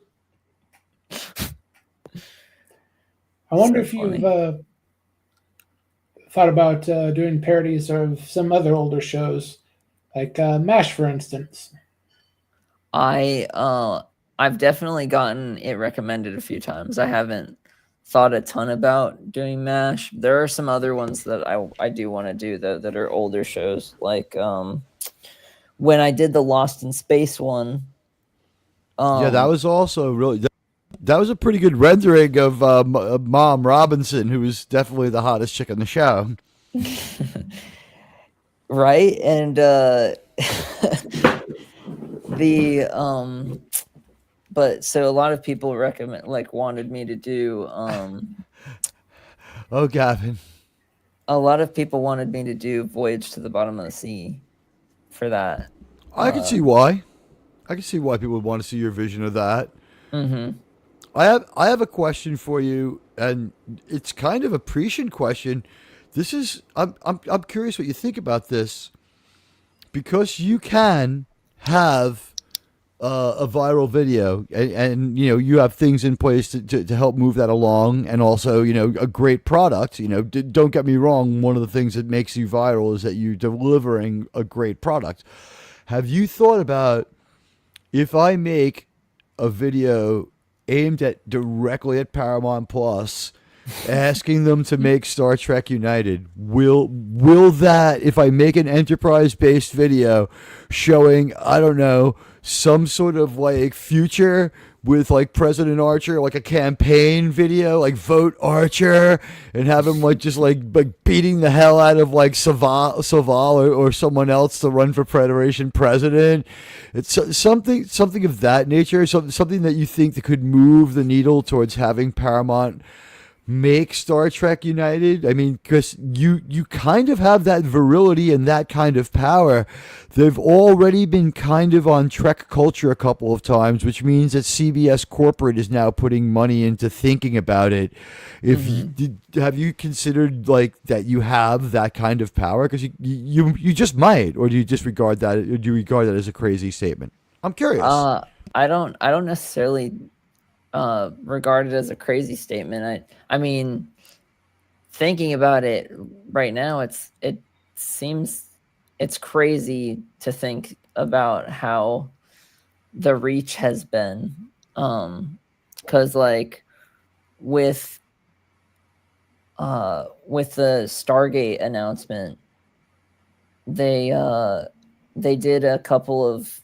I wonder So if funny. you've thought about doing parodies of some other older shows, like MASH, for instance. I've definitely gotten it recommended a few times. I haven't thought a ton about doing MASH. There are some other ones that I do want to do though that are older shows. Like when I did the Lost in Space one. Yeah, that was also really. That was a pretty good rendering of Mom Robinson, who was definitely the hottest chick on the show. Right, and but so a lot of people wanted me to do Oh, Gavin. a lot of people wanted me to do Voyage to the Bottom of the Sea for that. I can see why. I can see why people would want to see your vision of that. Mm-hmm. I have a question for you, and it's kind of a prescient question. I'm curious what you think about this, because you can have a viral video, and you have things in place to help move that along, and also a great product. Don't get me wrong. One of the things that makes you viral is that you're delivering a great product. Have you thought about, if I make a video aimed directly at Paramount Plus, asking them to make Star Trek United, will that, if I make an enterprise-based video showing, I don't know, some sort of like future with like President Archer, like a campaign video, like vote Archer, and have him like just like beating the hell out of like Saval or someone else to run for Federation president. It's something of that nature. Something that you think that could move the needle towards having Paramount make Star Trek United. I mean, because you kind of have that virility and that kind of power. They've already been kind of on Trek culture a couple of times, which means that CBS corporate is now putting money into thinking about it. Have you considered like that you have that kind of power? Because you just might, or do you disregard that? Or do you regard that as a crazy statement? I'm curious. I don't necessarily regard it as a crazy statement. I mean, thinking about it right now, it seems it's crazy to think about how the reach has been. Because like with the Stargate announcement, they did a couple of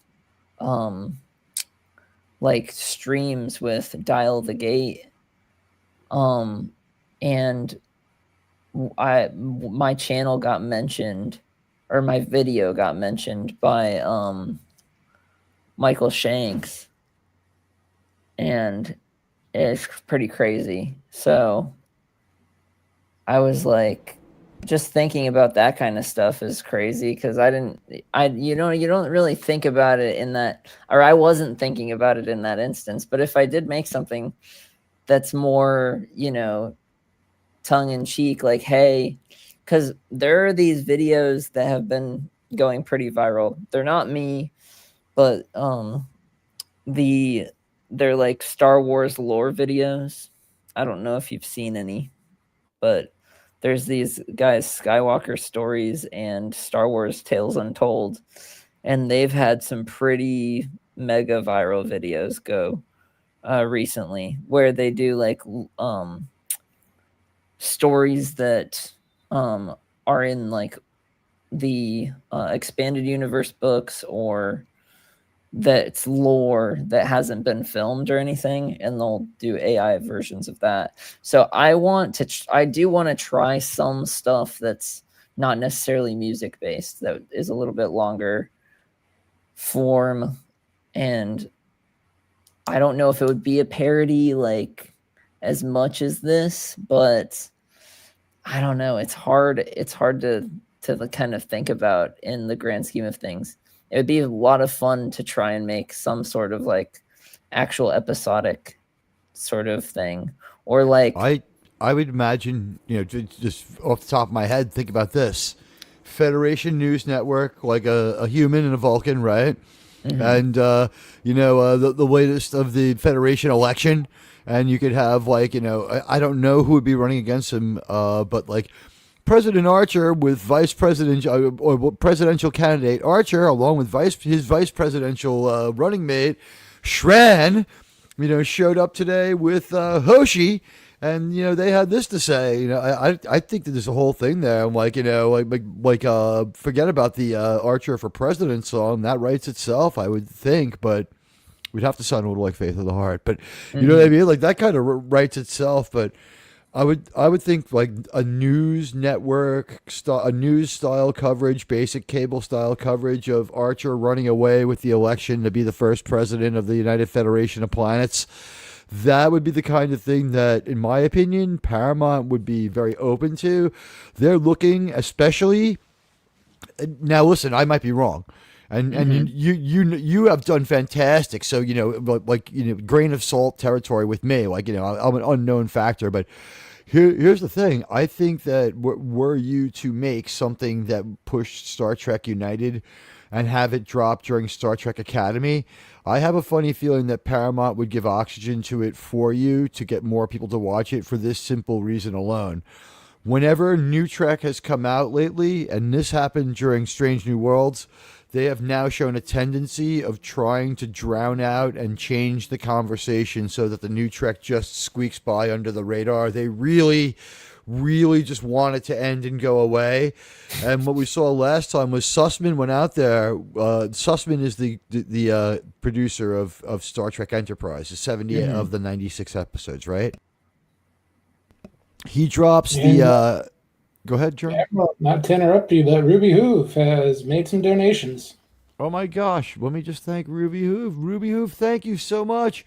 like streams with Dial the Gate, and my channel got mentioned, or my video got mentioned by Michael Shanks, and it's pretty crazy. So I was like, just thinking about that kind of stuff is crazy, because you don't really think about it in that, or I wasn't thinking about it in that instance. But if I did make something that's more, tongue in cheek, like, hey, because there are these videos that have been going pretty viral. They're not me, but they're like Star Wars lore videos. I don't know if you've seen any, but there's these guys, Skywalker Stories and Star Wars Tales Untold, and they've had some pretty mega viral videos go recently, where they do like stories that are in like the expanded universe books, or that's lore that hasn't been filmed or anything, and they'll do AI versions of that. So I do want to try some stuff that's not necessarily music based, that is a little bit longer form. And I don't know if it would be a parody like as much as this, but I don't know. It's hard to kind of think about in the grand scheme of things. It would be a lot of fun to try and make some sort of like actual episodic sort of thing, or like I would imagine, just off the top of my head, think about this: Federation News Network, like a human and a Vulcan, right? Mm-hmm. And the latest of the Federation election, and you could have like I don't know who would be running against him, but like President Archer with vice president or presidential candidate Archer, along with his vice presidential running mate Shran, showed up today with Hoshi, and they had this to say. I think that there's a whole thing there. I'm like, forget about the Archer for President song. That writes itself, I would think, but we'd have to sound a little like Faith of the Heart. But you know what I mean? Like that kind of writes itself, but I would think like a news network, a news style coverage, basic cable style coverage of Archer running away with the election to be the first president of the United Federation of Planets. That would be the kind of thing that, in my opinion, Paramount would be very open to. They're looking, especially now. Listen, I might be wrong. And you have done fantastic. So grain of salt territory with me. Like I'm an unknown factor, but here's the thing. I think that were you to make something that pushed Star Trek United and have it drop during Star Trek Academy, I have a funny feeling that Paramount would give oxygen to it for you to get more people to watch it for this simple reason alone. Whenever new Trek has come out lately, and this happened during Strange New Worlds, they have now shown a tendency of trying to drown out and change the conversation so that the new Trek just squeaks by under the radar. They really, really just want it to end and go away. And what we saw last time was Sussman went out there. Sussman is the producer of Star Trek Enterprise, the 70 of the 96 episodes, right? He drops the... Go ahead, Jeremy. Not to interrupt you, but Ruby Hoof has made some donations. Oh my gosh. Let me just thank Ruby Hoof. Ruby Hoof, thank you so much.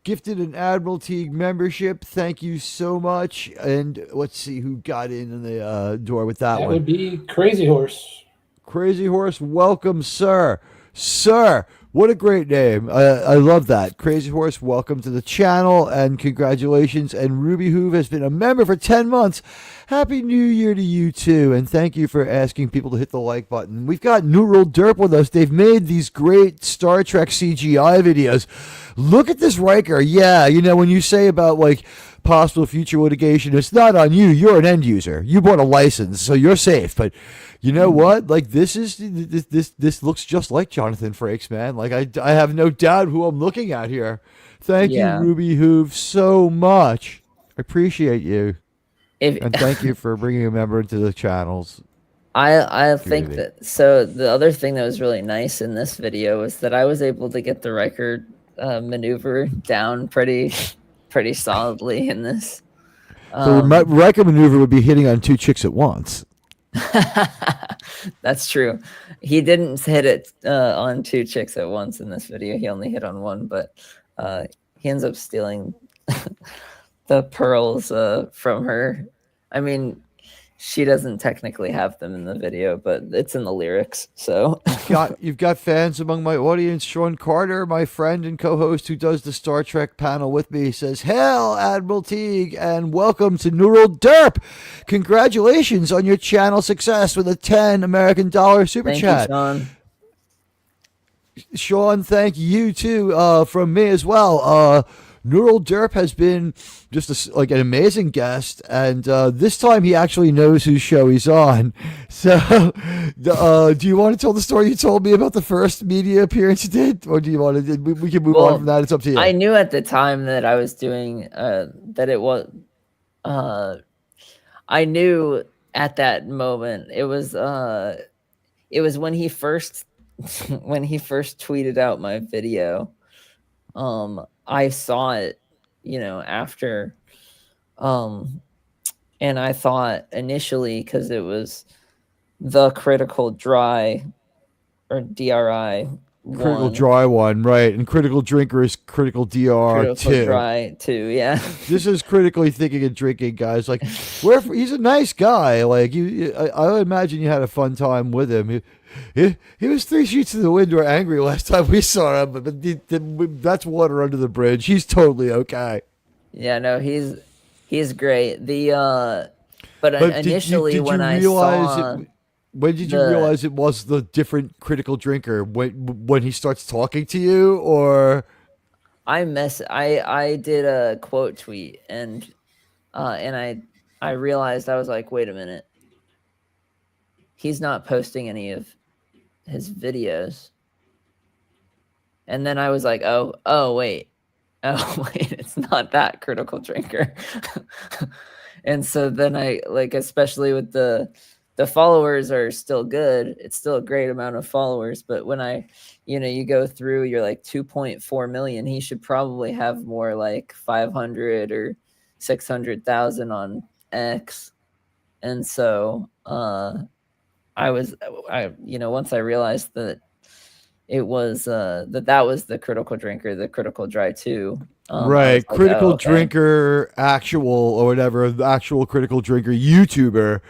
Gifted an Admiral Teague membership. Thank you so much. And let's see who got in the door with that one. That would be Crazy Horse. Crazy Horse, welcome, sir. Sir, what a great name. I love that. Crazy Horse, welcome to the channel and congratulations. And Ruby Hoof has been a member for 10 months. Happy New Year to you too. And thank you for asking people to hit the like button. We've got Neural Derp with us. They've made these great Star Trek CGI videos. Look at this Riker. Yeah, when you say about like possible future litigation, it's not on you. You're an end user. You bought a license, so you're safe. But you know what? Like this looks just like Jonathan Frakes, man. Like I have no doubt who I'm looking at here. Thank you, Yeah. Ruby Hoove, so much. I appreciate you, If and thank you for bringing a member into the channels. I think Community. that, so the other thing that was really nice in this video was that I was able to get the Riker maneuver down pretty solidly in this. The Riker maneuver would be hitting on 2 chicks at once. That's true. He didn't hit it on 2 chicks at once in this video. He only hit on 1, but he ends up stealing the pearls from her. I mean, she doesn't technically have them in the video, but it's in the lyrics. So You've got fans among my audience. Sean Carter, my friend and co-host who does the Star Trek panel with me, says, "Hail, Admiral Teag, and welcome to Neural Derp. Congratulations on your channel success with a $10 American super thank chat." you, Sean. Sean, thank you too from me as well. Neural Derp has been just like an amazing guest, and this time he actually knows whose show he's on. So, do you want to tell the story you told me about the first media appearance you did, or do you want to? We can move on from that. It's up to you. I knew at the time that I was doing that it was. I knew at that moment it was when he first tweeted out my video. I saw it, after, and I thought initially, because it was the critical dry, or DRI Critical dry one, right? And critical drinker is critical DR critical dry 2, yeah. This is critically thinking and drinking, guys. Like, he's a nice guy. Like I imagine you had a fun time with him. He was 3 sheets to the wind or angry last time we saw him, but that's water under the bridge. He's totally okay. Yeah, no, he's great. But initially when did you realize it was the different critical drinker? When he starts talking to you, or I did a quote tweet and I realized, I was like, wait a minute, he's not posting any of his videos. And then I was like, oh wait, it's not that critical drinker. And so then I, like, especially with the followers are still good. It's still a great amount of followers, but when you go through, you're like 2.4 million. He should probably have more, like 500 or 600,000 on X. And so once I realized that it was that was the critical drinker, the critical dry 2. Right, like, critical drinker actual or whatever, the actual critical drinker YouTuber.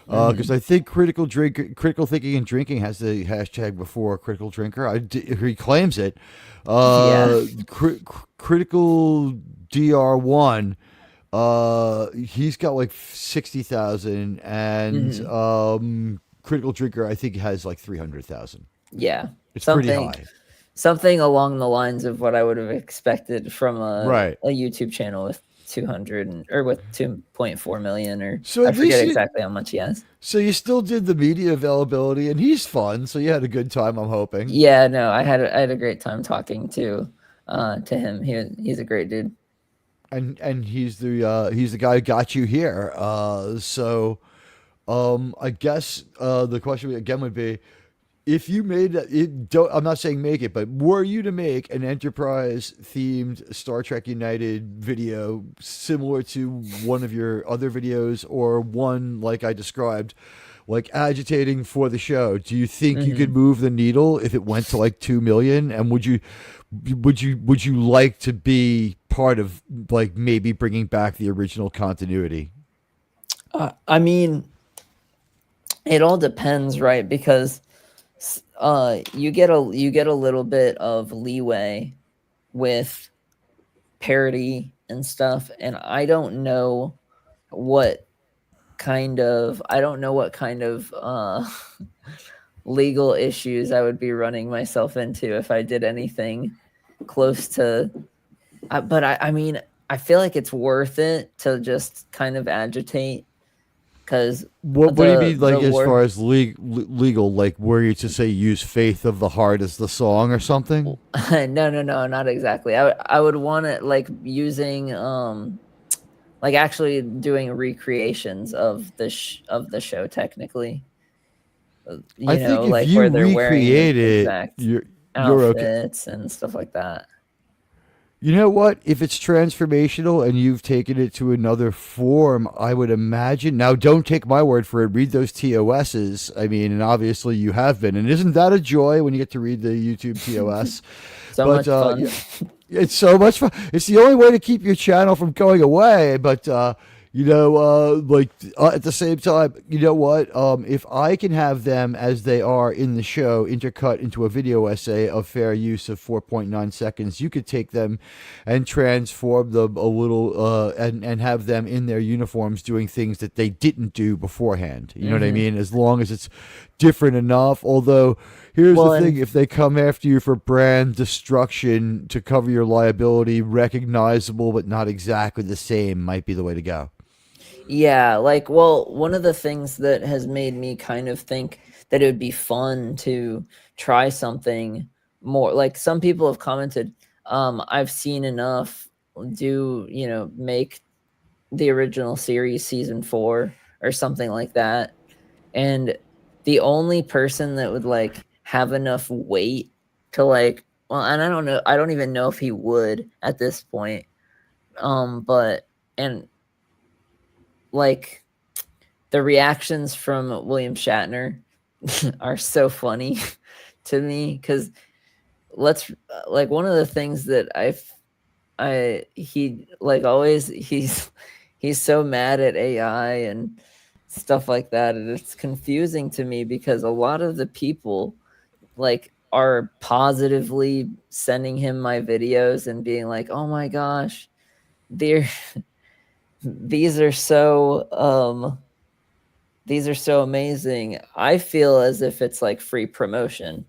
Because I think critical thinking and drinking has the hashtag before critical drinker. He claims it. Critical DR1. He's got like 60,000, and critical drinker I think has like 300,000. Yeah, it's pretty high. Something along the lines of what I would have expected from a YouTube channel with 200 or with 2.4 million, or so I forget exactly how much he has. So you still did the media availability, and he's fun. So you had a good time, I'm hoping. Yeah, no, I had a great time talking to him. He's a great dude. And he's the guy who got you here. So I guess the question again would be, if you made it, I'm not saying make it, but were you to make an Enterprise themed Star Trek United video similar to one of your other videos, or one like I described, like agitating for the show, do you think you could move the needle if it went to like 2 million? And would you like to be part of, like, maybe bringing back the original continuity? I mean, it all depends, right? Because you get a little bit of leeway with parody and stuff, and I don't know what kind of legal issues I would be running myself into if I did anything close to. But I mean, I feel like it's worth it to just kind of agitate, because What do you mean, like, as far as legal, like, were you to say use Faith of the Heart as the song or something? no, not exactly. I would want it like using like actually doing recreations of of the show technically. I You think know, if like you where they're wearing the recreate it, exact you're okay. outfits and stuff like that. You know what? If it's transformational and you've taken it to another form, I would imagine. Now, don't take my word for it. Read those TOSs. I mean, and obviously you have been. And isn't that a joy when you get to read the YouTube TOS? So much fun. Yeah, it's so much fun. It's the only way to keep your channel from going away. But at the same time, you know what? If I can have them as they are in the show intercut into a video essay of fair use of 4.9 seconds, you could take them and transform them a little and have them in their uniforms doing things that they didn't do beforehand. You know what I mean? As long as it's different enough. Although, here's the thing. If they come after you for brand destruction to cover your liability, recognizable but not exactly the same might be the way to go. Yeah, like, well, one of the things that has made me kind of think that it would be fun to try something more, like some people have commented, I've seen enough make the original series season 4 or something like that. And the only person that would like have enough weight to like, well, and I don't even know if he would at this point. And like the reactions from William Shatner are so funny to me, because one of the things that he's so mad at AI and stuff like that, and it's confusing to me because a lot of the people like are positively sending him my videos and being like, oh my gosh, they're these are so amazing. I feel as if it's like free promotion,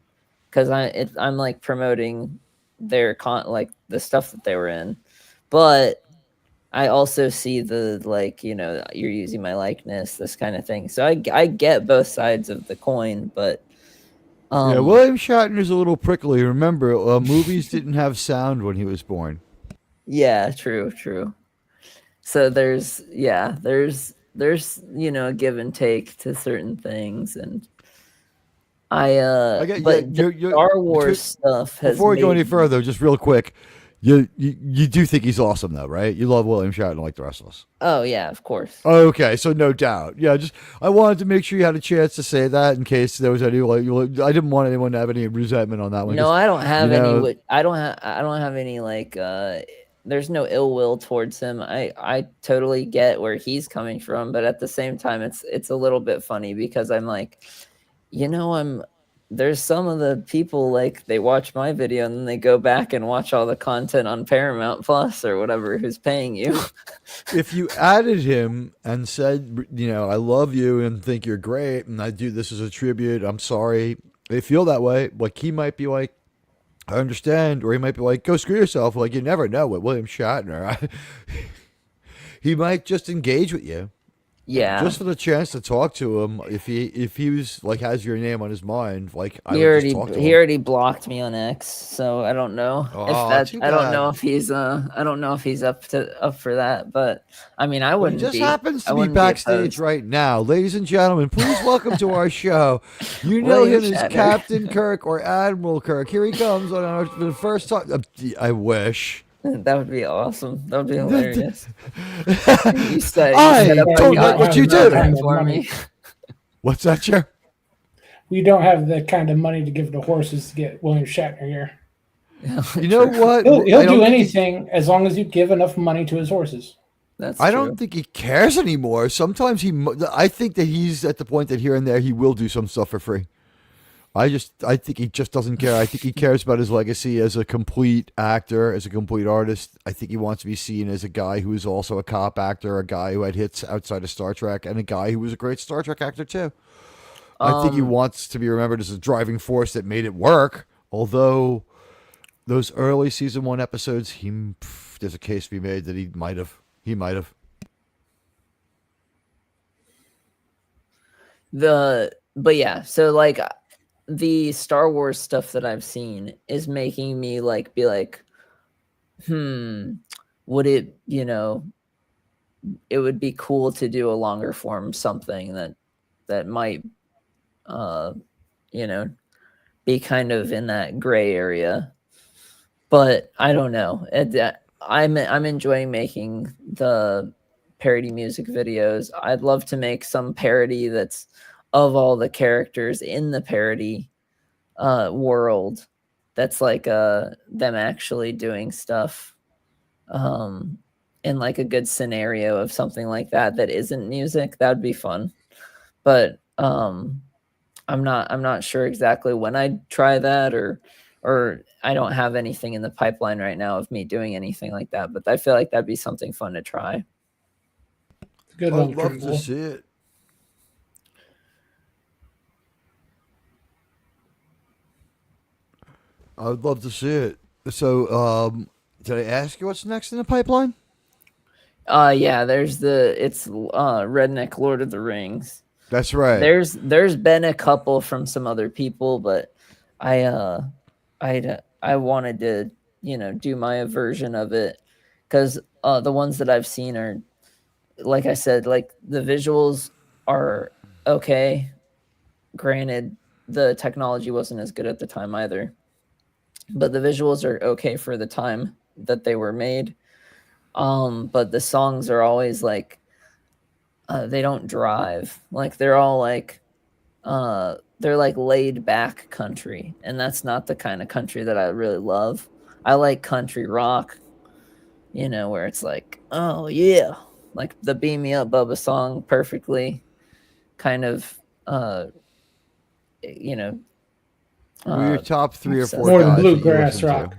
because I'm like promoting their like the stuff that they were in, but I also see the like, you're using my likeness, this kind of thing. So I get both sides of the coin, but yeah, William Shatner's a little prickly. Remember, movies didn't have sound when he was born. Yeah, true. So there's a give and take to certain things, and Star Wars stuff has before we go any further, just real quick, you do think he's awesome though, right? You love William Shatner like the rest of us. Oh yeah, of course. Okay, so no doubt. Yeah, just I wanted to make sure you had a chance to say that in case there was any I didn't want anyone to have any resentment on that one. No, I don't have any. I don't have any like. There's no ill will towards him. I totally get where he's coming from, but at the same time, it's a little bit funny because I'm like, there's some of the people like they watch my video and then they go back and watch all the content on Paramount Plus or whatever, who's paying you. If you added him and said, I love you and think you're great, and I do this as a tribute, I'm sorry they feel that way. Like, he might be like, I understand, or he might be like, go screw yourself. Like, you never know with William Shatner. He might just engage with you. Yeah, just for the chance to talk to him. If he was like has your name on his mind, like he already blocked me on X, so I don't know I don't know if he's up for that. But I mean, I wouldn't. He just happens to be backstage right now, ladies and gentlemen. Please welcome to our show. You know him as Captain Kirk or Admiral Kirk. Here he comes on the first time. I wish. That would be awesome. That would be hilarious. I don't like what you do for me. What's that, Chair? We don't have the kind of money to give to horses to get William Shatner here. You know what? He'll do anything as long as you give enough money to his horses. I don't think he cares anymore. Sometimes I think that he's at the point that here and there he will do some stuff for free. I think he just doesn't care. I think he cares about his legacy as a complete actor, as a complete artist. I think he wants to be seen as a guy who is also a cop actor, a guy who had hits outside of Star Trek, and a guy who was a great Star Trek actor too. I think he wants to be remembered as a driving force that made it work. Although those early season 1 episodes, there's a case to be made that he might have. He might have. But yeah, so like the Star Wars stuff that I've seen is making me like be like, would it, it would be cool to do a longer form something that might be kind of in that gray area. But I don't know. I'm enjoying making the parody music videos. I'd love to make some parody that's of all the characters in the parody world. That's like them actually doing stuff in like a good scenario of something like that isn't music. That'd be fun. But I'm not sure exactly when I'd try that, or I don't have anything in the pipeline right now of me doing anything like that, but I feel like that'd be something fun to try. It's a good I'd love to see it. I would love to see it. So, did I ask you what's next in the pipeline? Yeah, it's Redneck Lord of the Rings. That's right. There's been a couple from some other people, but I wanted to, do my version of it, because the ones that I've seen are, like I said, like the visuals are okay. Granted, the technology wasn't as good at the time either, but the visuals are okay for the time that they were made. But the songs are always like, they don't drive. Like they're all like, they're like laid back country, and that's not the kind of country that I really love. I like country rock, where it's like, oh yeah, like the Beam Me Up Bubba song, perfectly kind of, Your top 3 or 4 more than guys that you bluegrass listen rock. to.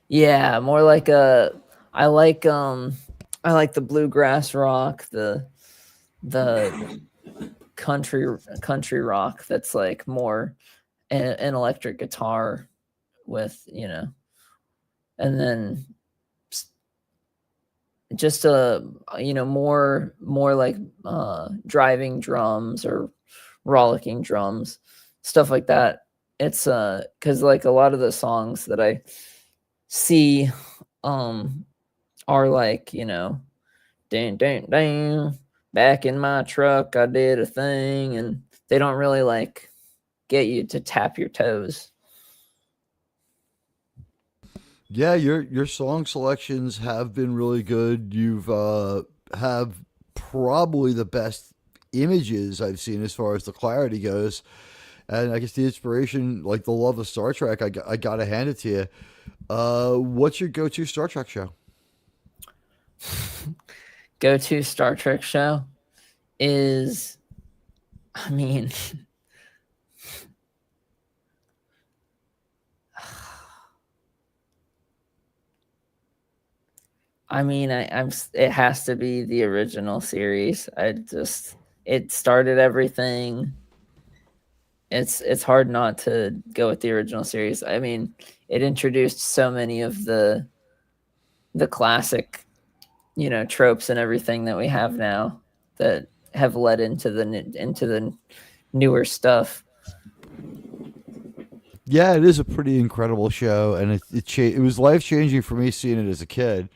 Yeah, more like I like the bluegrass rock, the country rock that's like more an electric guitar with, and then just more like driving drums or rollicking drums, stuff like that. It's because like a lot of the songs that I see are like, dang, dang, dang, back in my truck I did a thing, and they don't really like get you to tap your toes. Yeah, your song selections have been really good. You've have probably the best images I've seen as far as the clarity goes, and I guess the inspiration, like the love of Star Trek, I gotta hand it to you. What's your go-to Star Trek show? Go-to Star Trek show is, I mean, it has to be the original series. It started everything. It's hard not to go with the original series. I mean, it introduced so many of the classic, tropes and everything that we have now that have led into the newer stuff. Yeah, it is a pretty incredible show, and it was life changing for me seeing it as a kid.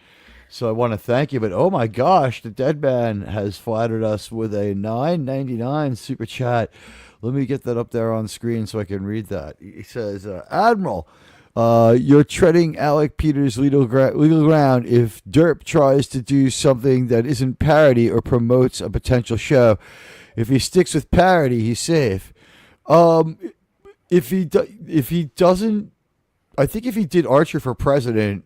So I want to thank you. But oh my gosh, the Dead Man has flattered us with a $9.99 super chat. Let me get that up there on screen so I can read that. He says, Admiral, you're treading Alec Peters' legal ground if Derp tries to do something that isn't parody or promotes a potential show. If he sticks with parody, he's safe. If he doesn't, I think if he did Archer for president,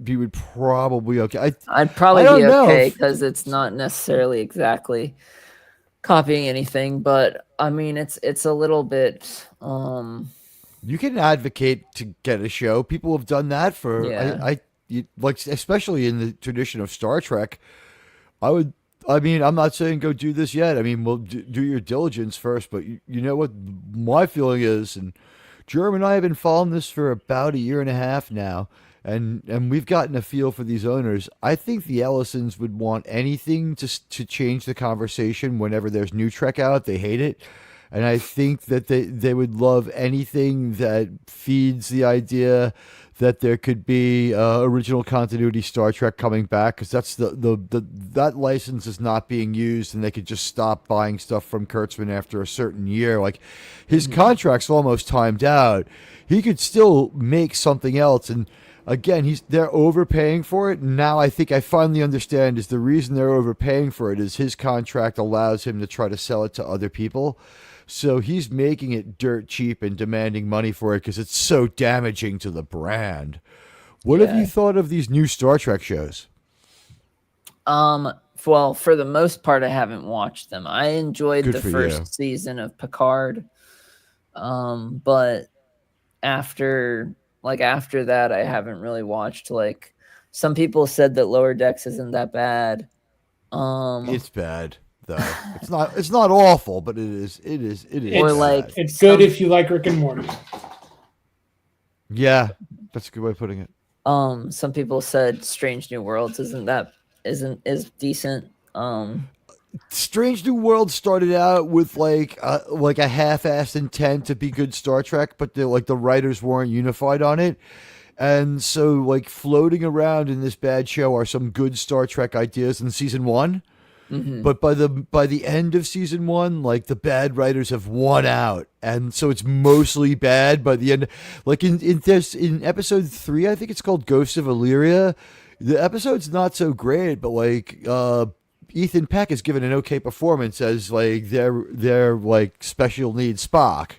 he would probably okay. I'd probably be okay because it's not necessarily exactly copying anything, but I mean it's a little bit. You can advocate to get a show. People have done that for like especially in the tradition of Star Trek. I'm not saying go do this yet. I mean, we'll do your diligence first, but you know what my feeling is, and Germ and I have been following this for about a year and a half now, and we've gotten a feel for these owners. I think the Ellisons would want anything to change the conversation whenever there's new Trek out. They hate it. And I think that they would love anything that feeds the idea that there could be original continuity Star Trek coming back, because that's that license is not being used, and they could just stop buying stuff from Kurtzman after a certain year. Like his contract's almost timed out. He could still make something else, and again, they're overpaying for it. Now I think I finally understand is the reason they're overpaying for it is his contract allows him to try to sell it to other people. So he's making it dirt cheap and demanding money for it because it's so damaging to the brand. What have you thought of these new Star Trek shows? Well, for the most part, I haven't watched them. I enjoyed Good the for first you. season of Picard. But after that, I haven't really watched. Like, some people said that Lower Decks isn't that bad. It's bad though. It's not awful, but it is. Or bad. like It's good if you like Rick and Morty. Yeah, that's a good way of putting it. Some people said Strange New Worlds is decent. Strange New World started out with like a half-assed intent to be good Star Trek, but the writers weren't unified on it. And so like floating around in this bad show are some good Star Trek ideas in season 1. Mm-hmm. But by the end of season 1, like the bad writers have won out, and so it's mostly bad by the end. Like in episode 3, I think it's called Ghosts of Illyria. The episode's not so great, but like Ethan Peck has given an okay performance as like their like special needs Spock,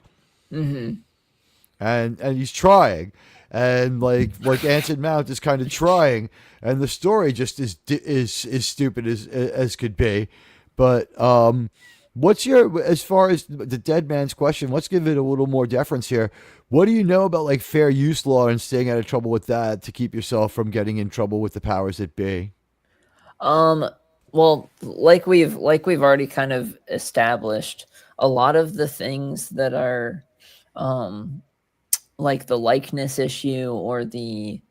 and he's trying, and like Anson Mount is kind of trying, and the story just is stupid as could be. But what's your, as far as the dead man's question, let's give it a little more deference here. What do you know about like fair use law and staying out of trouble with that to keep yourself from getting in trouble with the powers that be? Well, like we've already kind of established, a lot of the things that are like the likeness issue or the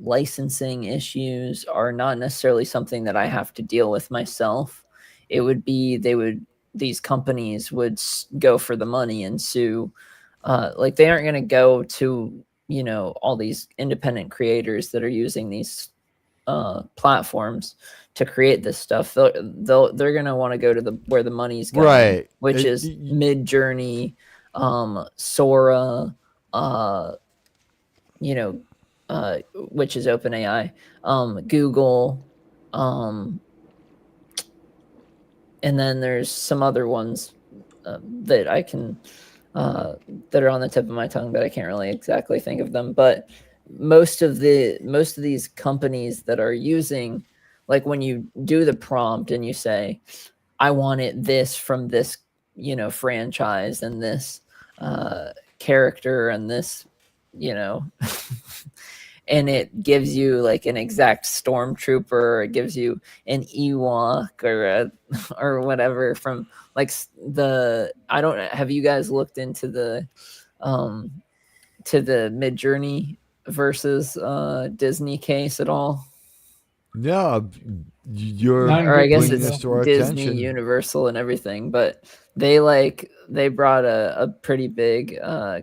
licensing issues are not necessarily something that I have to deal with myself. It would be these companies would go for the money and sue. Like they aren't going to go to all these independent creators that are using these platforms to create this stuff. They're going to want to go to where the money's going, right? Which is Mid-Journey, Sora, which is OpenAI, Google, and then there's some other ones that I can that are on the tip of my tongue that I can't really exactly think of them. But most of these companies that are using, like when you do the prompt and you say, I want it this from this franchise and this character and this and it gives you like an exact stormtrooper, or it gives you an Ewok or whatever from like have you guys looked into the Mid-Journey versus Disney case at all? No, you're Or I guess bringing it's this to our Disney, attention. Universal, and everything, but they brought a pretty big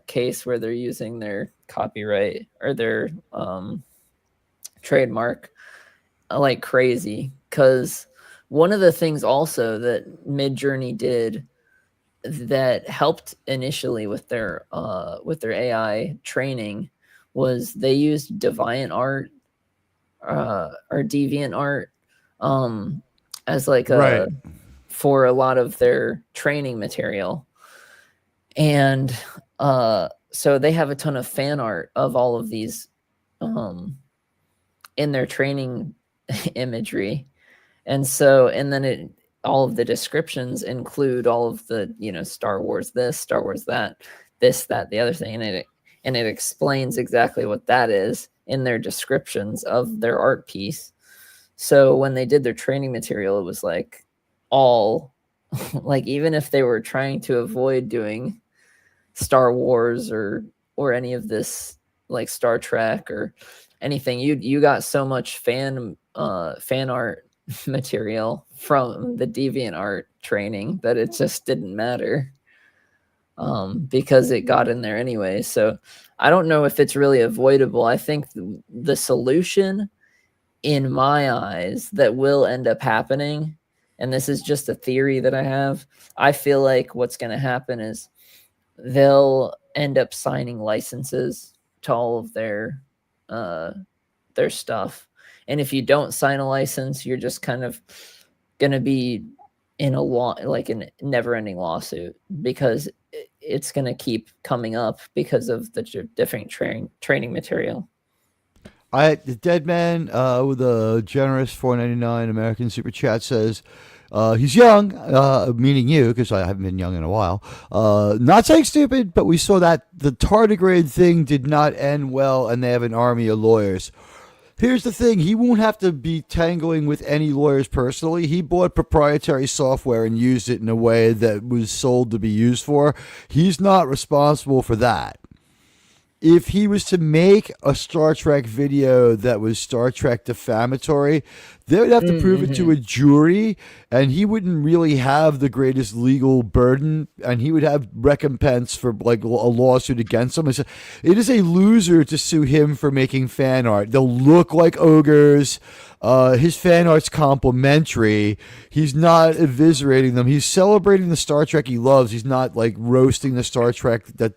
case where they're using their copyright or their trademark like crazy. Because one of the things also that Mid-Journey did that helped initially with their AI training was they used Deviant Art or Deviant Art as like Right. for a lot of their training material. And so they have a ton of fan art of all of these in their training imagery. And then all of the descriptions include all of the, Star Wars this, Star Wars that, this, that, the other thing. And it explains exactly what that is in their descriptions of their art piece. So when they did their training material, it was like all like, even if they were trying to avoid doing Star Wars or any of this like Star Trek or anything. You got so much fan art material from the DeviantArt training that it just didn't matter, because it got in there anyway. So I don't know if it's really avoidable. I think the solution in my eyes that will end up happening, and this is just a theory that I have, I feel like what's going to happen is they'll end up signing licenses to all of their stuff. And if you don't sign a license, you're just kind of going to be in a like a never-ending lawsuit, because it's going to keep coming up because of the different training material. The Dead Man with a generous $4.99 American super chat says he's young, meaning you, because I haven't been young in a while. Not saying stupid, but we saw that the tardigrade thing did not end well, and they have an army of lawyers. Here's the thing. He won't have to be tangling with any lawyers personally. He bought proprietary software and used it in a way that was sold to be used for. He's not responsible for that. If he was to make a Star Trek video that was Star Trek defamatory, they would have to prove it to a jury, and he wouldn't really have the greatest legal burden, and he would have recompense for like a lawsuit against him. It is a loser to sue him for making fan art. They'll look like ogres. His fan art's complimentary. He's not eviscerating them. He's celebrating the Star Trek he loves. He's not like roasting the Star Trek that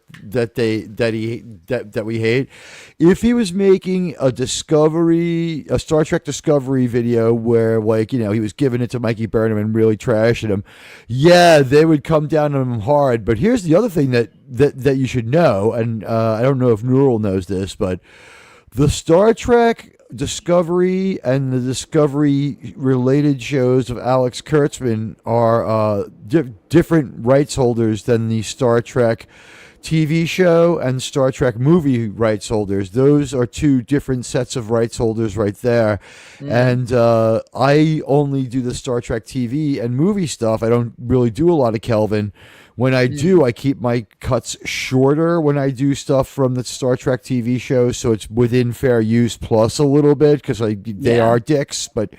we hate. If he was making a Star Trek Discovery video where, like, you know, he was giving it to Mikey Burnham and really trashing him, yeah, they would come down on him hard. But here's the other thing that you should know, and I don't know if Neural knows this, but the Star Trek Discovery and the Discovery related shows of Alex Kurtzman are different rights holders than the Star Trek TV show and Star Trek movie rights holders. Those are two different sets of rights holders right there. And I only do the Star Trek TV and movie stuff. I don't really do a lot of Kelvin. When I do, I keep my cuts shorter when I do stuff from the Star Trek TV show, so it's within fair use plus a little bit, because they are dicks. But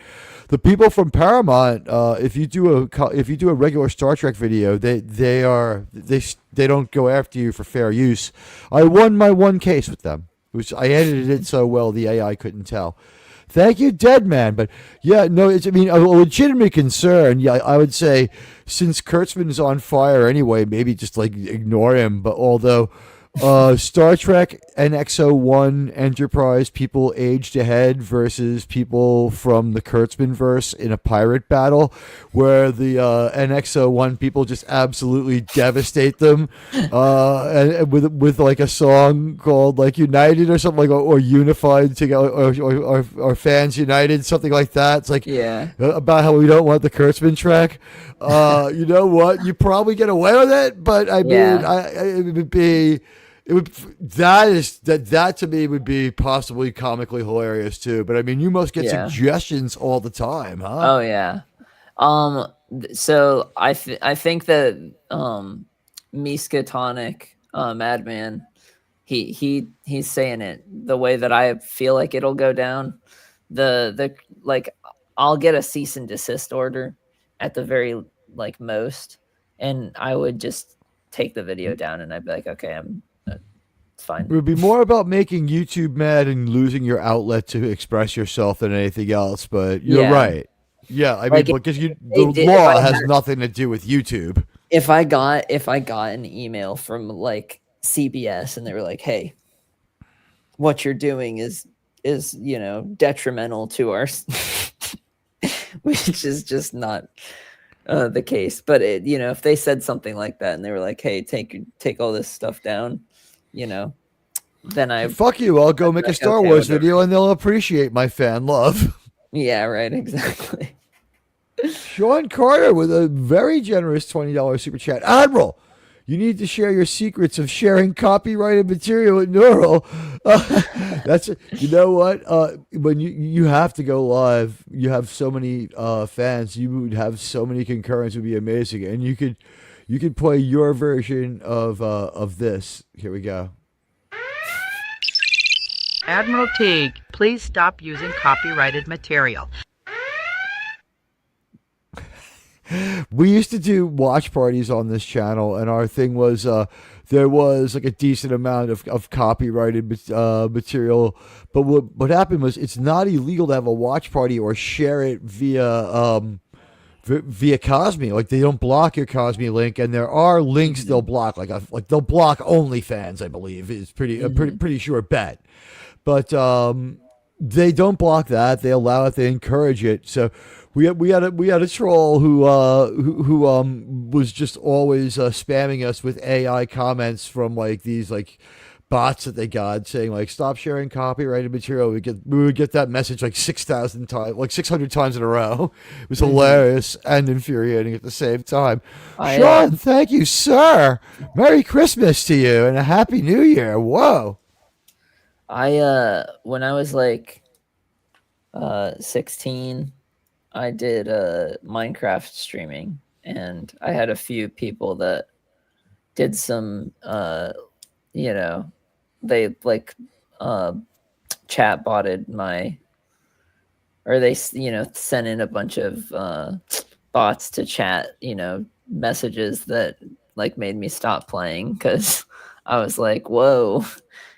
the people from Paramount, if you do a regular Star Trek video, they don't go after you for fair use. I won my one case with them. I edited it so well the AI couldn't tell. Thank you, Dead Man. But yeah, no, a legitimate concern. Yeah, I would say, since Kurtzman is on fire anyway, maybe just like ignore him. But although Star Trek NX-01 Enterprise people aged ahead versus people from the Kurtzman verse in a pirate battle, where the NX-01 people just absolutely devastate them, and with like a song called like United or something, like, or Unified together, or Fans United, something like that. It's like, about how we don't want the Kurtzman track. You know what? You probably get away with it, but I mean, it would be. That to me would be possibly comically hilarious too. But I mean, you must get suggestions all the time, huh? Oh yeah. So I think that Miskatonic, Madman, he's saying it the way that I feel like it'll go down. The like, I'll get a cease and desist order at the very like most, and I would just take the video down, and I'd be like, okay, it's fine. It would be more about making YouTube mad and losing your outlet to express yourself than anything else. But you're right. Yeah, I mean, because the law has nothing to do with YouTube. If I got an email from like CBS and they were like, "Hey, what you're doing is detrimental to our," which is just not the case. But if they said something like that and they were like, "Hey, take all this stuff down," then fuck you. I'll go make a Star Wars video and they'll appreciate my fan love. Yeah, right. Exactly. Sean Carter with a very generous $20 super chat. Admiral, you need to share your secrets of sharing copyrighted material at Neural. That's you know what? When you have to go live, you have so many fans. You would have so many concurrents. It would be amazing, and you You can play your version of this. Here we go. Admiral Teag, please stop using copyrighted material. We used to do watch parties on this channel, and our thing was there was like a decent amount of copyrighted material. But what happened was it's not illegal to have a watch party or share it via Cosme. Like they don't block your Cosme link, and there are links they'll block. Like they'll block OnlyFans, I believe. It's pretty sure bet. But they don't block that. They allow it. They encourage it. So we had a troll who was just always spamming us with AI comments from like these like bots that they got saying like stop sharing copyrighted material. We would get that message like 6,000 times, like 600 times in a row. It was hilarious and infuriating at the same time. Sean, thank you, sir. Merry Christmas to you and a Happy New Year. Whoa. When I was like 16, I did Minecraft streaming, and I had a few people that did some they like chat botted my, or they sent in a bunch of bots to chat messages that like made me stop playing because I was like, whoa,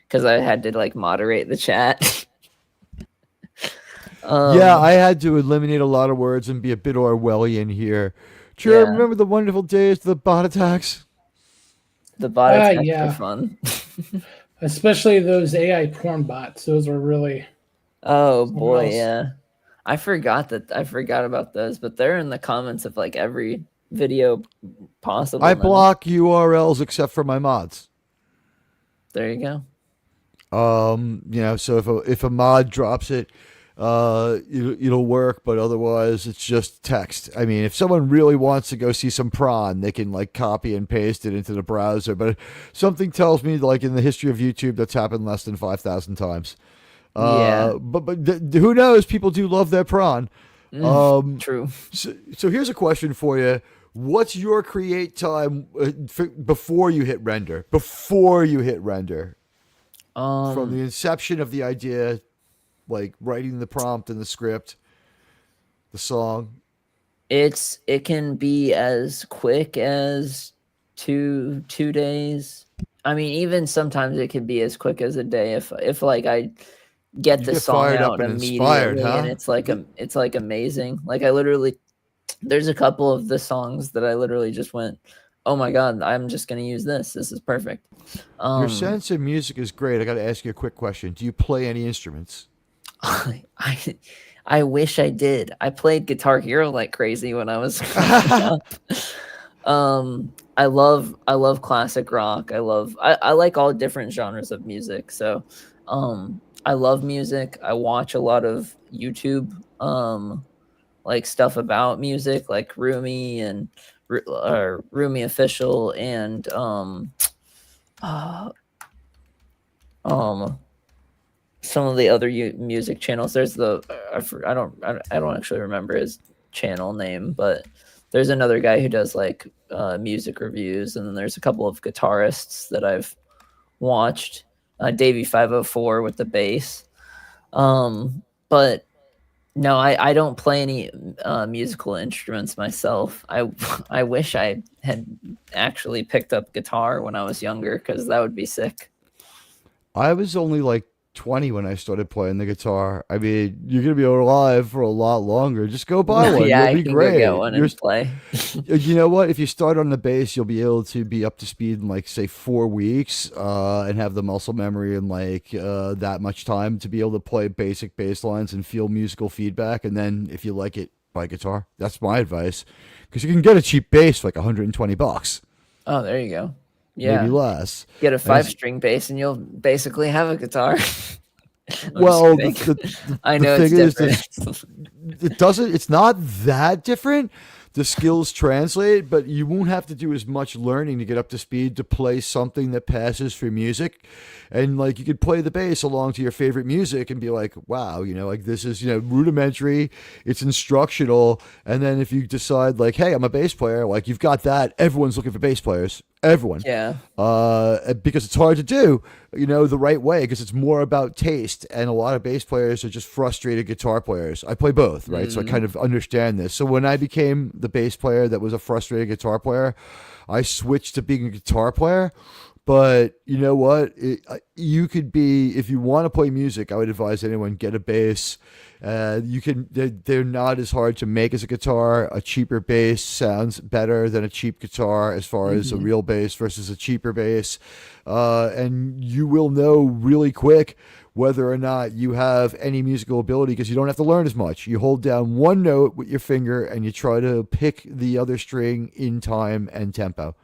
because I had to like moderate the chat. Yeah, I had to eliminate a lot of words and be a bit Orwellian here. Sure, Yeah. remember the wonderful days of the bot attacks? The bot attacks yeah. are fun. Especially those AI porn bots. Those are really. Oh boy, else. yeah. I forgot about those, but they're in the comments of like every video possible. I now. block URLs except for my mods. There you go. So if a mod drops it, it'll work, but otherwise it's just text. I mean, if someone really wants to go see some prawn, they can like copy and paste it into the browser. But something tells me, like in the history of YouTube, that's happened less than 5,000 times. Yeah. But who knows? People do love their prawn. True. So here's a question for you. What's your create time before you hit render? From the inception of the idea, like writing the prompt and the script, the song. It can be as quick as two days. I mean, even sometimes it can be as quick as a day if like I get the song out immediately, huh? and it's like amazing. Like I literally, there's a couple of the songs that I literally just went, oh my god, I'm just gonna use this. This is perfect. Your sense of music is great. I got to ask you a quick question. Do you play any instruments? I wish I did. I played Guitar Hero like crazy when I was growing up. I love classic rock. I like all different genres of music. So I love music. I watch a lot of YouTube like stuff about music, like Rumi and Rumi Official and some of the other music channels. There's I don't actually remember his channel name, but there's another guy who does like music reviews, and then there's a couple of guitarists that I've watched. Davey 504 with the bass. But no, I don't play any musical instruments myself. I wish I had actually picked up guitar when I was younger, because that would be sick. I was only like 20 when I started playing the guitar. I mean, you're gonna be alive for a lot longer. Just go buy one. Yeah, You'll be great. Go get one and play. You know what? If you start on the bass, you'll be able to be up to speed in like say 4 weeks, and have the muscle memory in like that much time to be able to play basic bass lines and feel musical feedback. And then if you like it, buy guitar. That's my advice, because you can get a cheap bass for like $120. Oh, there you go. Yeah, maybe less. Get a 5-string bass and you'll basically have a guitar. Well, I know it's different. It's not that different. the skills translate, but you won't have to do as much learning to get up to speed to play something that passes for music. And like you could play the bass along to your favorite music and be like, wow, like this is, rudimentary, it's instructional. And then if you decide like, hey, I'm a bass player, like you've got that. Everyone's looking for bass players. Everyone. Yeah. Because it's hard to do, the right way, because it's more about taste. And a lot of bass players are just frustrated guitar players. I play both, right? So I kind of understand this. So when I became the bass player that was a frustrated guitar player, I switched to being a guitar player. But you know what? You could be, if you want to play music, I would advise anyone get a bass. They're not as hard to make as a guitar. A cheaper bass sounds better than a cheap guitar as far as a real bass versus a cheaper bass. And you will know really quick whether or not you have any musical ability, because you don't have to learn as much. You hold down one note with your finger and you try to pick the other string in time and tempo.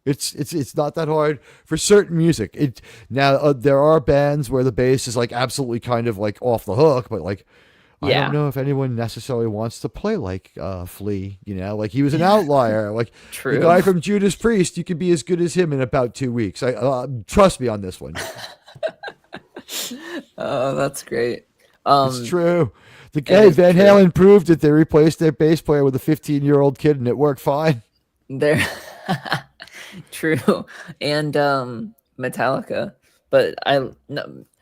It's not that hard for certain music. Now there are bands where the bass is like absolutely kind of like off the hook, but like I don't know if anyone necessarily wants to play like Flea. Like he was an outlier. Like the guy from Judas Priest, you could be as good as him in about 2 weeks. Trust me on this one. Oh, that's great. It's true. The guy Van Halen proved that they replaced their bass player with a 15-year-old kid, and it worked fine. There. True. And Metallica, but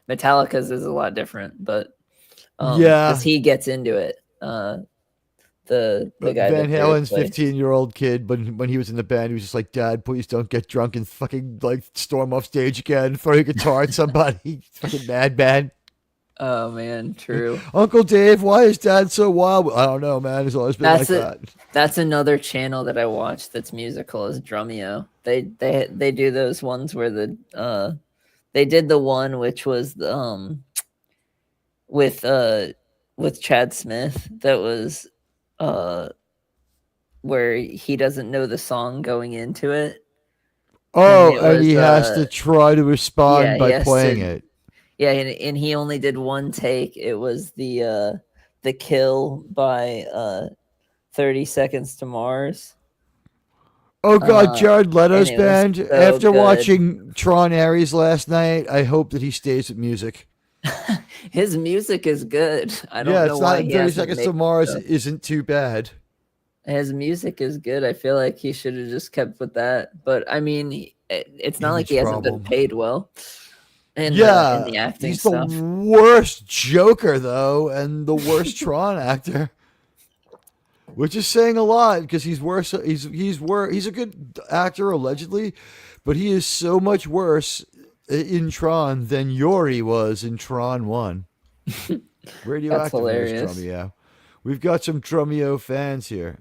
Metallica's is a lot different, but because he gets into it. The guy Van Halen's 15-year-old kid, but when he was in the band, he was just like, Dad, please don't get drunk and fucking like storm off stage again, throw your guitar at somebody. Fucking madman. Oh man, true. Uncle Dave, why is Dad so wild? I don't know, man. It's always been that. That's another channel that I watch that's musical, is Drumeo. They do those ones where they did the one which was with Chad Smith, that was where he doesn't know the song going into it. And he has to try to respond by playing it. Yeah, and he only did one take. It was the Kill by 30 Seconds to Mars. Oh God, Jared Leto's band. So After good. watching Tron Ares last night, I hope that he stays with music. His music is good. I don't know why. 30 Seconds to Mars isn't too bad. His music is good. I feel like he should have just kept with that. But I mean, it's not like he hasn't been paid well. In the acting he's stuff. The worst Joker though, and the worst Tron actor, which is saying a lot, because he's worse. He's a good actor allegedly, but he is so much worse in Tron than Yori was in Tron 1. Radioactive Drumeo. We've got some Drumeo fans here.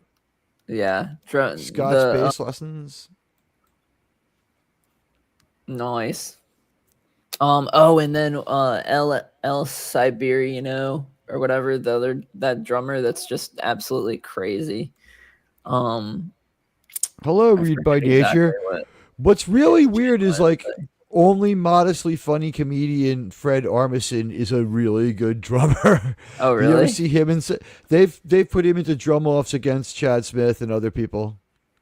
Yeah, Scott's bass lessons. Nice. And then El Siberiano or whatever, that drummer that's just absolutely crazy. Hello, Read by Nature. What's really weird is like only modestly funny comedian Fred Armisen is a really good drummer. Oh, really? You ever see him they've put him into drum offs against Chad Smith and other people,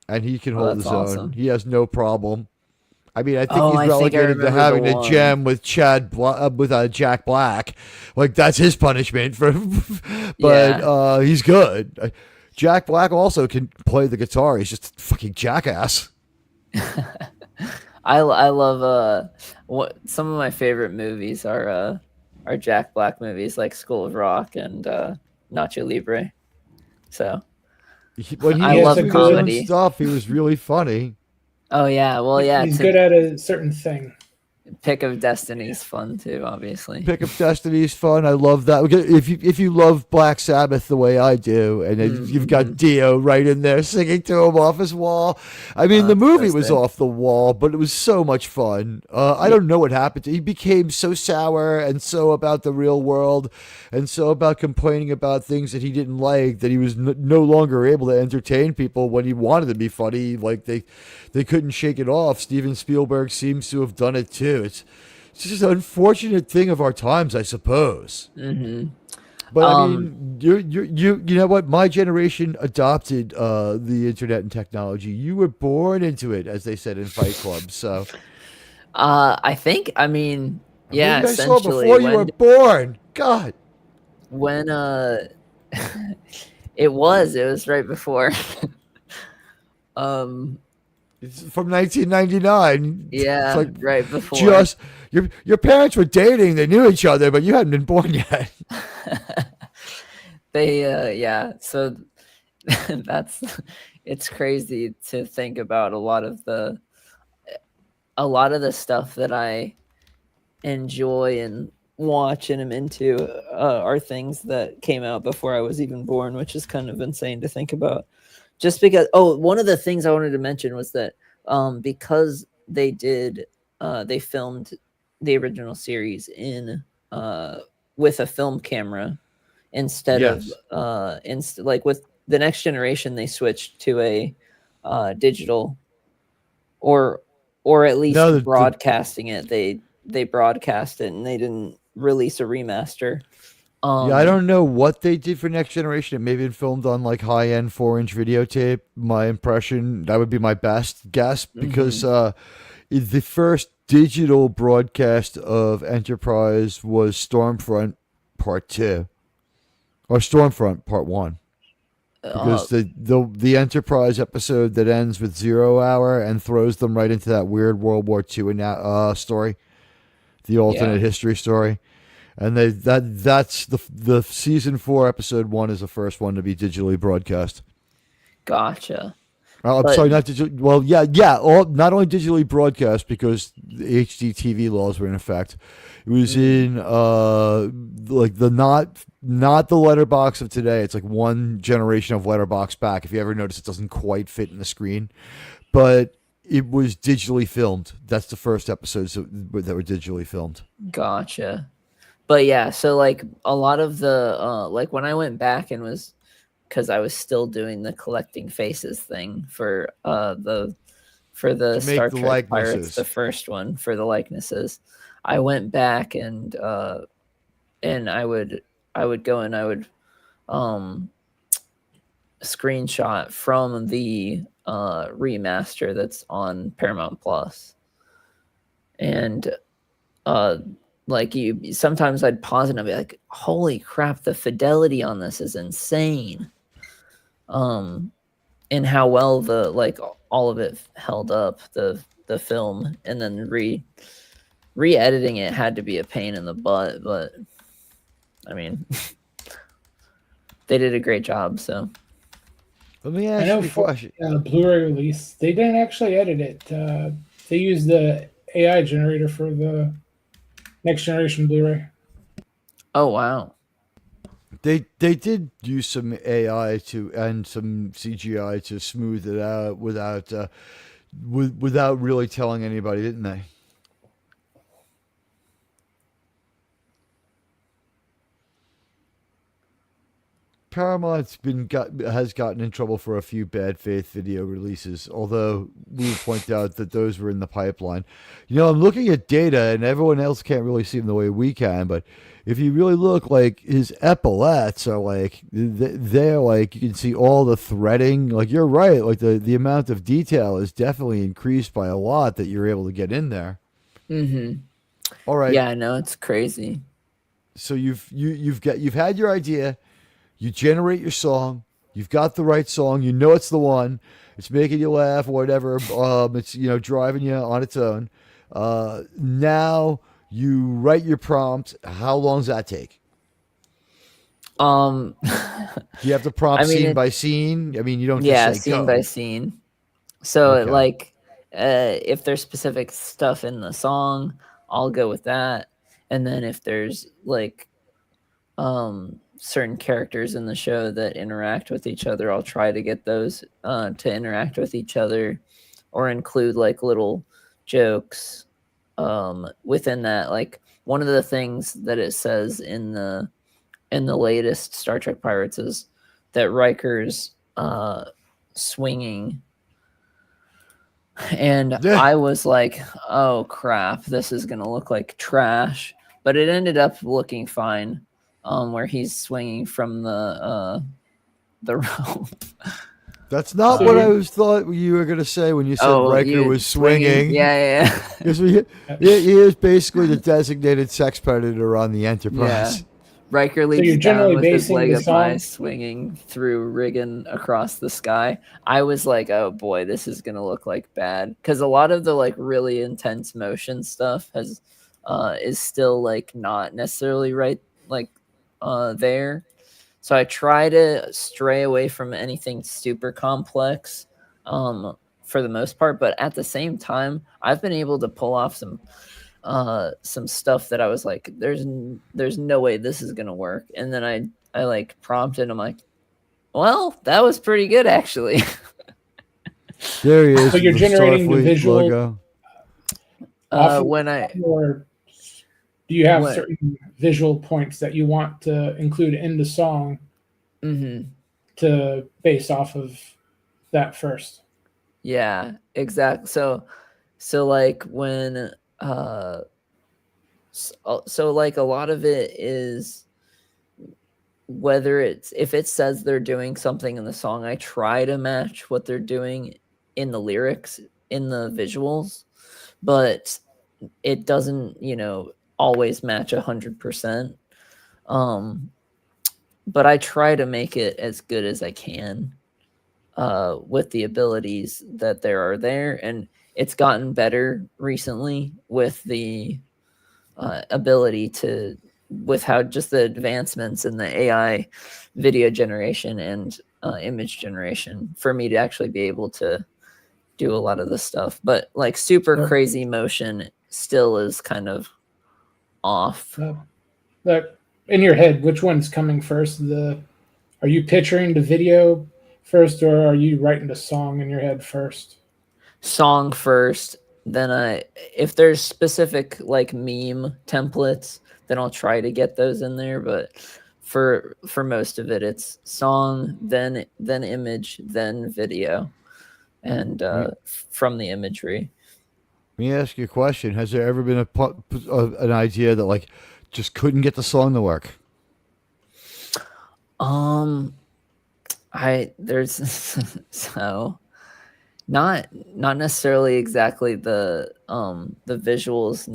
and he can hold his own. He has no problem. I mean, I think he's relegated to having to jam with Jack Black. Like that's his punishment but he's good. Jack Black also can play the guitar. He's just a fucking jackass. I love some of my favorite movies are Jack Black movies, like School of Rock and Nacho Libre. So when he I love comedy stuff, he was really funny. Oh yeah, well yeah, he's good at a certain thing. Pick of Destiny is fun too, obviously. Pick of Destiny is fun. I love that. If you love Black Sabbath the way I do, and you've got Dio right in there singing to him off his wall. I mean, the movie was off the wall, but it was so much fun. I don't know what happened to him. He became so sour and so about the real world and so about complaining about things that he didn't like that he was no longer able to entertain people when he wanted to be funny. Like they couldn't shake it off. Steven Spielberg seems to have done it too. It's just an unfortunate thing of our times, I suppose. Mm-hmm. But I mean, you know what? My generation adopted the internet and technology. You were born into it, as they said in Fight Club. So I mean, yeah, maybe I saw it essentially before you were born. God, when it was right before. um it's from 1999. It's yeah, like right before. just your parents were dating. They knew each other, but you hadn't been born yet. They yeah, so that's it's crazy to think about a lot of the stuff that I enjoy and watch and am into are things that came out before I was even born, which is kind of insane to think about. Just because, one of the things I wanted to mention was that because they filmed the original series in with a film camera instead Yes. of like with the Next Generation, they switched to a digital or at least No, broadcasting it. They broadcast it and they didn't release a remaster. Yeah, I don't know what they did for Next Generation. It may have been filmed on like high-end 4-inch videotape. My impression, that would be my best guess, because the first digital broadcast of Enterprise was Stormfront Part 2 or Stormfront Part 1. Because the Enterprise episode that ends with 0 Hour and throws them right into that weird World War II story, the alternate history story. And that's the season 4 episode 1 is the first one to be digitally broadcast. Gotcha. I'm sorry, not digital. Well, yeah. Not only digitally broadcast because the HD TV laws were in effect. It was in like the not the letterbox of today. It's like one generation of letterbox back. If you ever notice, it doesn't quite fit in the screen, but it was digitally filmed. That's the first episodes that were digitally filmed. Gotcha. But yeah, so like a lot of the like when I went back and was, because I was still doing the collecting faces thing for the Star Trek Pirates, the first one, for the likenesses. I went back and I would go and I would screenshot from the remaster that's on Paramount Plus. And like sometimes I'd pause and I'd be like, holy crap, the fidelity on this is insane. And how well the like all of it held up, the film, and then re-editing it had to be a pain in the butt, but I mean they did a great job. So let me ask you a question. Blu-ray release, they didn't actually edit it. They used the AI generator for the Next Generation Blu-ray. Oh wow. They did use some AI and some CGI to smooth it out without really telling anybody, didn't they? Paramount's has gotten in trouble for a few bad faith video releases, although we point out that those were in the pipeline. You know, I'm looking at data, and everyone else can't really see them the way we can, but if you really look, like his epaulets are like they're like, you can see all the threading. Like, you're right, like the amount of detail is definitely increased by a lot that you're able to get in there. All right. Yeah, I know, it's crazy. So you've had your idea. You generate your song. You've got the right song. You know it's the one. It's making you laugh or whatever. It's, you know, driving you on its own. Now you write your prompt. How long does that take? Do you have to prompt scene by scene? I mean, you don't just say scene go. by scene. So like if there's specific stuff in the song, I'll go with that. And then if there's like certain characters in the show that interact with each other, I'll try to get those to interact with each other, or include like little jokes within that. Like, one of the things that it says in the latest Star Trek Pirates is that Riker's swinging, and I was like, oh crap, this is gonna look like trash, but it ended up looking fine. where he's swinging from the rope. That's not what I was thought you were gonna say when you said Riker was swinging. Yeah. Because he is basically the designated sex predator on the Enterprise. Yeah. Riker leaps down with his leg up high, swinging through rigging across the sky. I was like, oh boy, this is gonna look like bad, because a lot of the like really intense motion stuff is still like not necessarily right like there. So I try to stray away from anything super complex for the most part, but at the same time, I've been able to pull off some stuff that I was like, there's no way this is gonna work. And then I like prompted, I'm like, well, that was pretty good actually. There he is. So you're generating the visual logo. Or do you have certain visual points that you want to include in the song to base off of that first? Yeah, exactly. So like when so like a lot of it is whether if it says they're doing something in the song, I try to match what they're doing in the lyrics, in the visuals, but it doesn't, always match 100%. But I try to make it as good as I can with the abilities that there are there. And it's gotten better recently with the ability to, with how just the advancements in the AI video generation and image generation, for me to actually be able to do a lot of this stuff. But like super crazy motion still is kind of off. In your head, which one's coming first? Are you picturing the video first, or are you writing the song in your head first? Song first, then if there's specific like meme templates, then I'll try to get those in there. But for most of it, it's song, then image, then video, and from the imagery. Let me ask you a question. Has there ever been an idea that like just couldn't get the song to work? There's so not necessarily exactly the visuals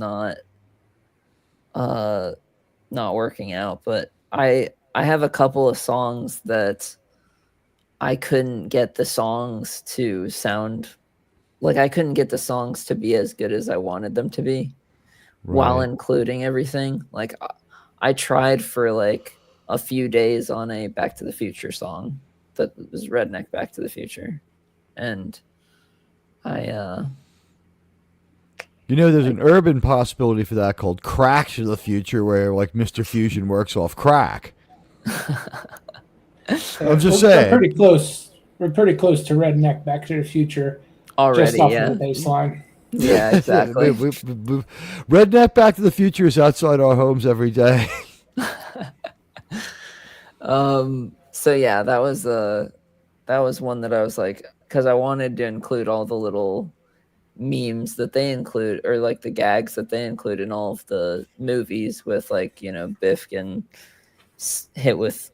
not working out, but I have a couple of songs that I couldn't get the songs to sound like, I couldn't get the songs to be as good as I wanted them to be while including everything. Like I tried for like a few days on a Back to the Future song that was Redneck Back to the Future. And there's an urban possibility for that called Crack to the Future, where like Mr. Fusion works off crack. I'm just saying. We're pretty close. We're pretty close to Redneck Back to the Future already. Just off of the baseline. Yeah, exactly. Redneck Back to the Future is outside our homes every day. So yeah, that was one that I was like, because I wanted to include all the little memes that they include, or like the gags that they include in all of the movies, with like, Biff getting hit with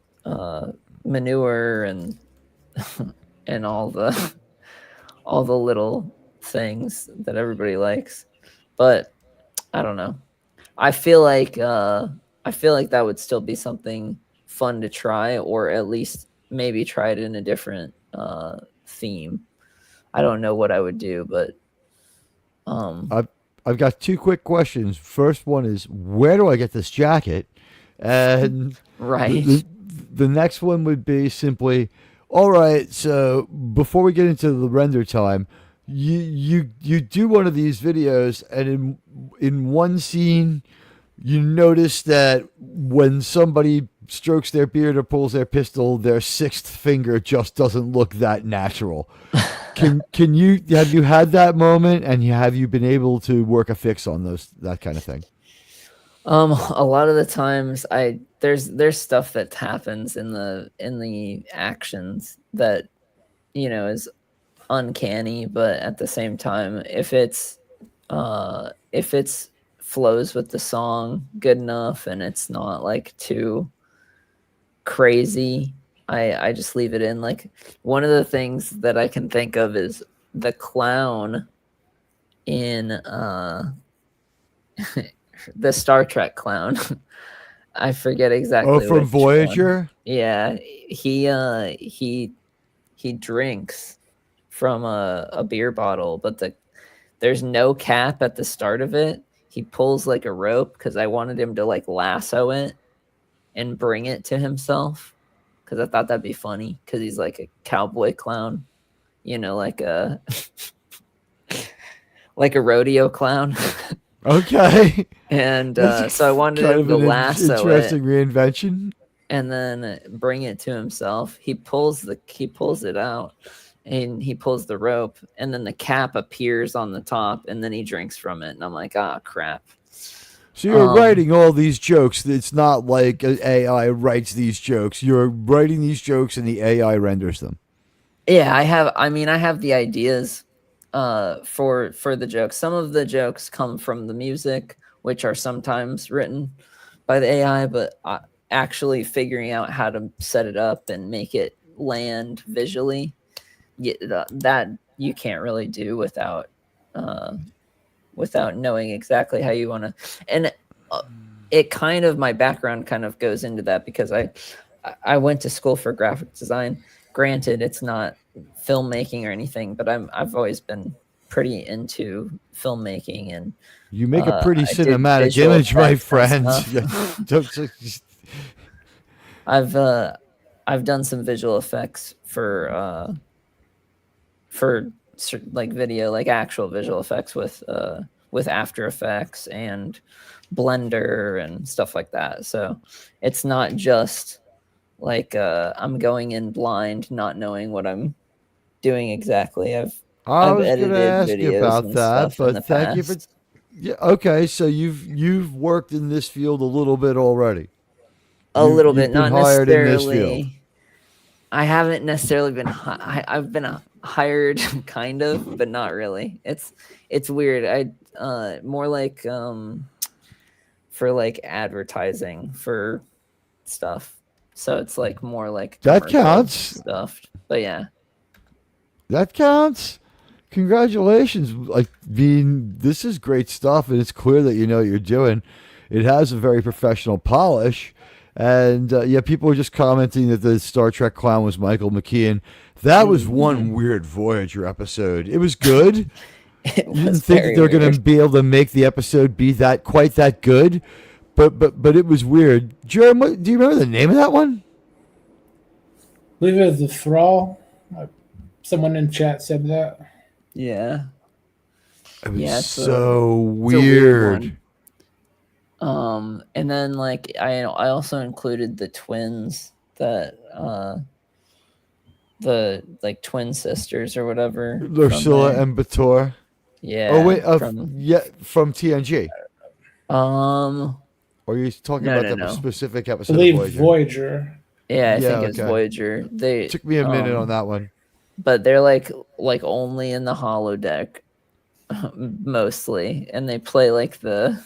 manure and and all the little things that everybody likes. But I don't know. I feel like that would still be something fun to try, or at least maybe try it in a different theme. I don't know what I would do, but I've got two quick questions. First one is, where do I get this jacket? And the next one would be simply, all right, so before we get into the render time, you do one of these videos, and in one scene you notice that when somebody strokes their beard or pulls their pistol, their sixth finger just doesn't look that natural. Have you had that moment, and have you been able to work a fix on that kind of thing? A lot of the times there's stuff that happens in the actions that is uncanny, but at the same time, if it's flows with the song good enough, and it's not like too crazy, I just leave it in. Like, one of the things that I can think of is the clown in the Star Trek clown. I forget exactly. Oh, from which Voyager? one. Yeah, he drinks from a beer bottle, but there's no cap at the start of it. He pulls like a rope because I wanted him to like lasso it and bring it to himself because I thought that'd be funny because he's like a cowboy clown, like a like a rodeo clown. Okay. And That's so I wanted kind him of to an lasso interesting it reinvention. and then bring it to himself. He pulls it out and he pulls the rope and then the cap appears on the top and then he drinks from it. And I'm like, ah, crap. So you're writing all these jokes. It's not like an AI writes these jokes. You're writing these jokes and the AI renders them. Yeah, I have the ideas for the jokes. Some of the jokes come from the music, which are sometimes written by the AI, but actually figuring out how to set it up and make it land visually, that you can't really do without knowing exactly how you want to. And it kind of, my background kind of goes into that because I went to school for graphic design. Granted, it's not filmmaking or anything, but I've always been pretty into filmmaking, and you make a pretty I did cinematic visual image, my effects and friend. I've done some visual effects for like video, like actual visual effects with After Effects and Blender and stuff like that. So it's not just like I'm going in blind, not knowing what I'm doing exactly. I I've was going to edited ask you videos about and that, stuff in the but thank you for. past. Yeah, okay, so you've worked in this field a little bit already. A little You've bit, been not hired in this field. necessarily. I haven't necessarily been. I've been hired, kind of, but not really. It's weird. I more like for like advertising for stuff. So it's like more like That commercial counts. stuff. But yeah, That counts. Congratulations. This is great stuff, and it's clear that you know what you're doing. It has a very professional polish. And yeah, people were just commenting that the Star Trek clown was Michael McKean. That was one weird Voyager episode. It was good. it You didn't was think that very they were going to weird. be able to make the episode be quite that good, but it was weird. Jeremy, do you remember the name of that one? I believe it was the Thrall. Someone in chat said that. Yeah. It was Yeah, so it's a weird weird. one. And then like I also included the twins that the like twin sisters or whatever. from Ursula there. and Bator. Yeah. Oh wait, from from TNG. um Or are you talking No, about no, the no. specific I episode of believe Voyager? Voyager. yeah, I Yeah, think it's okay. Voyager. They Took me a minute on that one. but they're like only in the holodeck mostly, and they play like the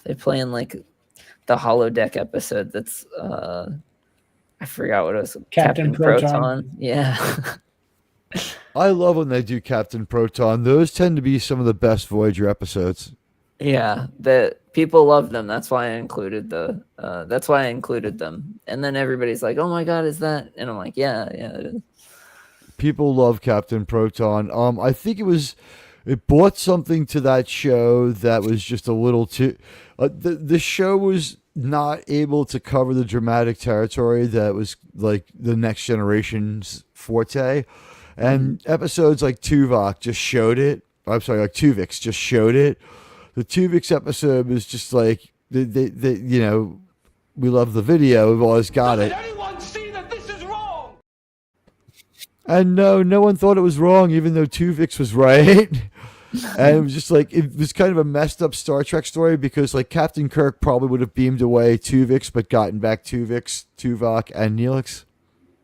they play in like the holodeck episode that's I forgot what it was. Captain Proton. Yeah. I love when they do Captain Proton. Those tend to be some of the best Voyager episodes. Yeah, that people love them. That's why I included them. And then everybody's like, "Oh my god, is that?" And I'm like, "Yeah, it is." People love Captain Proton. I think it brought something to that show that was just a little too. The show was not able to cover the dramatic territory that was like the Next Generation's forte, and episodes like Tuvok just showed it. I'm sorry, like Tuvix just showed it. The Tuvix episode was just like they we love the video. We've always got it. Anyone see that this is wrong? And no one thought it was wrong, even though Tuvix was right. And it was just like, it was kind of a messed up Star Trek story because like Captain Kirk probably would have beamed away Tuvix, but gotten back Tuvix, Tuvok, and Neelix.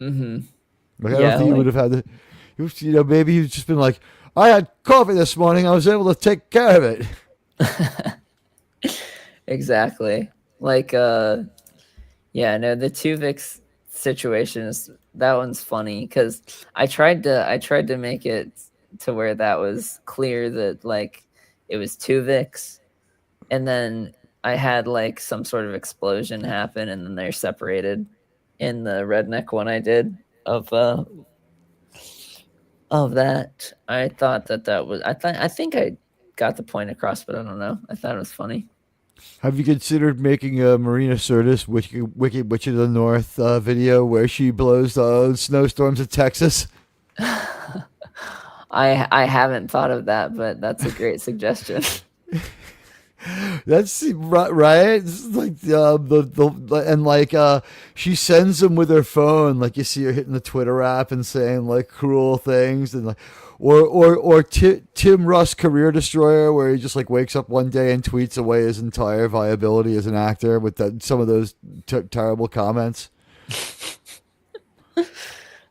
Mm-hmm. Like, I don't think he would have had the, maybe he's just been like, I had coffee this morning. I was able to take care of it. Exactly. Like, yeah, no, the Tuvix situation is that one's funny because I tried to make it to where that was clear that like it was Tuvix, and then I had like some sort of explosion happen, and then they're separated in the redneck one I did of that. I thought that was I think I got the point across, but I don't know. I thought it was funny. Have you considered making a Marina Sirtis Wicked Witch of the North video where she blows the snowstorms of Texas? I haven't thought of that, but that's a great suggestion. That's right. This is like the and like she sends them with her phone. Like you see her hitting the Twitter app and saying like cruel things and like or Tim Russ Career Destroyer, where he just like wakes up one day and tweets away his entire viability as an actor with some of those terrible comments.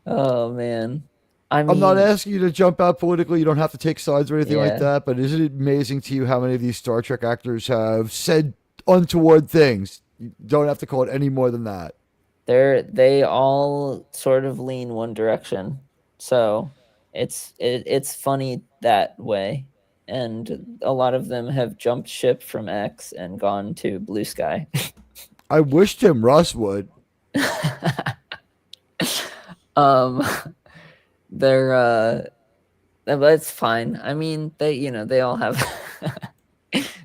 Oh man. I'm not asking you to jump out politically. You don't have to take sides or anything Yeah. like that. But isn't it amazing to you how many of these Star Trek actors have said untoward things? You don't have to call it any more than that. They all sort of lean one direction, so it's funny that way, and a lot of them have jumped ship from X and gone to Blue Sky. I wish Tim Russ would. They're but it's fine. I mean, they all have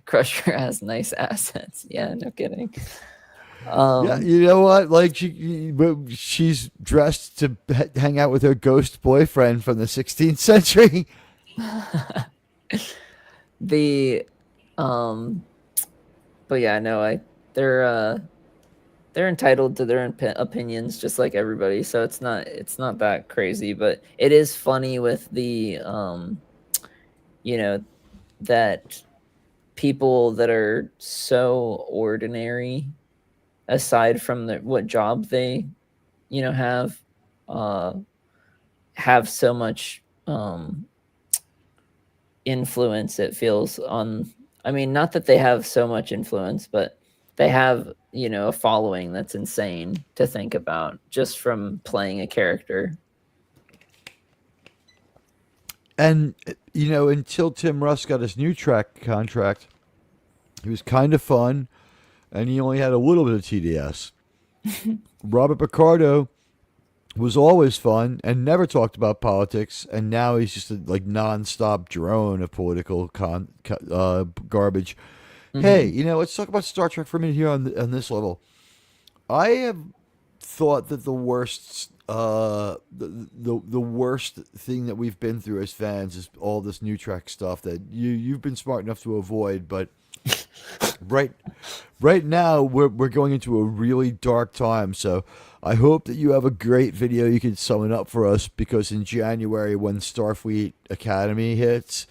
Crusher has nice assets. Yeah, no kidding. Yeah, you know what? Like she's dressed to hang out with her ghost boyfriend from the 16th century. The but yeah, no, they're entitled to their opinions just like everybody, so it's not that crazy, but it is funny with the that people that are so ordinary aside from what job they have so much influence, it feels, on, I mean, not that they have so much influence, but they have a following that's insane to think about just from playing a character. And until Tim Russ got his new track contract, he was kind of fun, and he only had a little bit of TDS. Robert Picardo was always fun and never talked about politics, and now he's just a nonstop drone of political garbage. Mm-hmm. Hey, let's talk about Star Trek for a minute here on this level. I have thought that the worst the worst thing that we've been through as fans is all this new Trek stuff that you've been smart enough to avoid, but right now we're going into a really dark time. So I hope that you have a great video you can sum it up for us, because in January, when Starfleet Academy hits,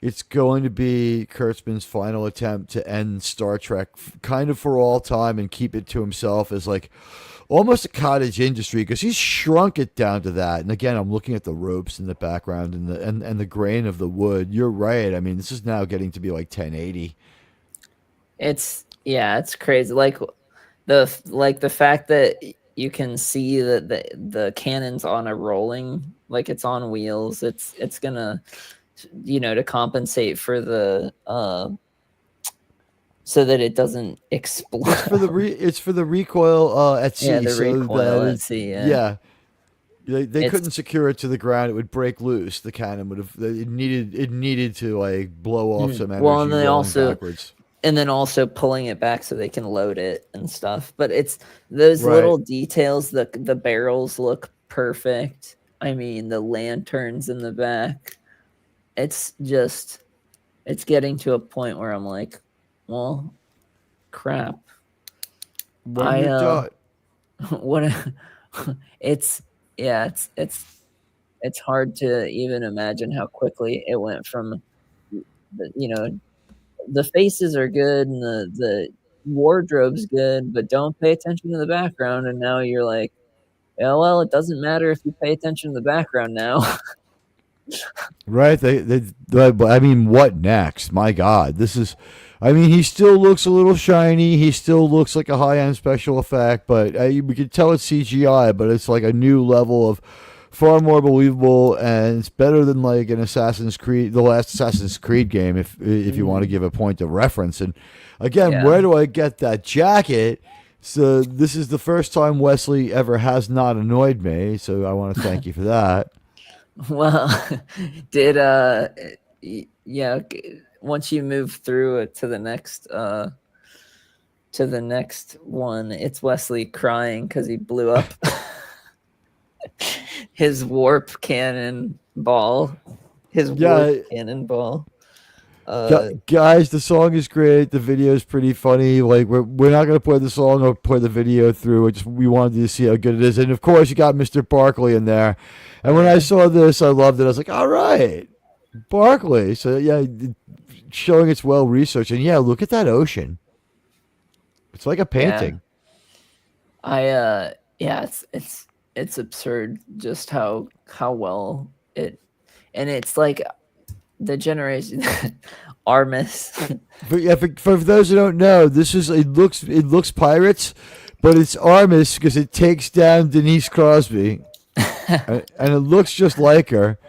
it's going to be Kurtzman's final attempt to end Star Trek kind of for all time and keep it to himself as like almost a cottage industry, because he's shrunk it down to that. And again, I'm looking at the ropes in the background and the grain of the wood. You're right. I mean, this is now getting to be like 1080. It's crazy. Like the fact that you can see that the cannon's on a rolling, like it's on wheels. It's gonna, to compensate for the so that it doesn't explode. It's for the recoil at sea. Yeah, the recoil at sea. Yeah. They couldn't secure it to the ground; it would break loose. The cannon would have. It needed to like blow off some energy. Well, and they also backwards. And then also pulling it back so they can load it and stuff. But it's those little details. The barrels look perfect. I mean, the lanterns in the back. It's getting to a point where I'm like, well, crap. What? It's hard to even imagine how quickly it went from, the faces are good and the wardrobe's good, but don't pay attention to the background. And now you're like, yeah, well, it doesn't matter if you pay attention to the background now. Right. I mean, what next? My God, this is, I mean, he still looks a little shiny. He still looks like a high-end special effect, but we can tell it's CGI, but it's like a new level of far more believable, and it's better than like an Assassin's Creed, the last Assassin's Creed game, if you want to give a point of reference. And again, Yeah. where do I get that jacket? So this is the first time Wesley ever has not annoyed me, so I want to thank you for that. Well, did yeah, once you move through it to the next one, it's Wesley crying because he blew up his warp cannon ball. Guys, the song is great. The video is pretty funny. Like we're not gonna play the song or play the video through. We wanted to see how good it is, and of course you got Mr. Barkley in there. And when I saw this, I loved it. I was like, all right, Barkley. So yeah, showing it's well researched, and yeah, look at that ocean. It's like a painting. Yeah, it's absurd just how well it, and it's like the generation Armis. For those who don't know, it looks pirates, but it's Armis because it takes down Denise Crosby, and it looks just like her.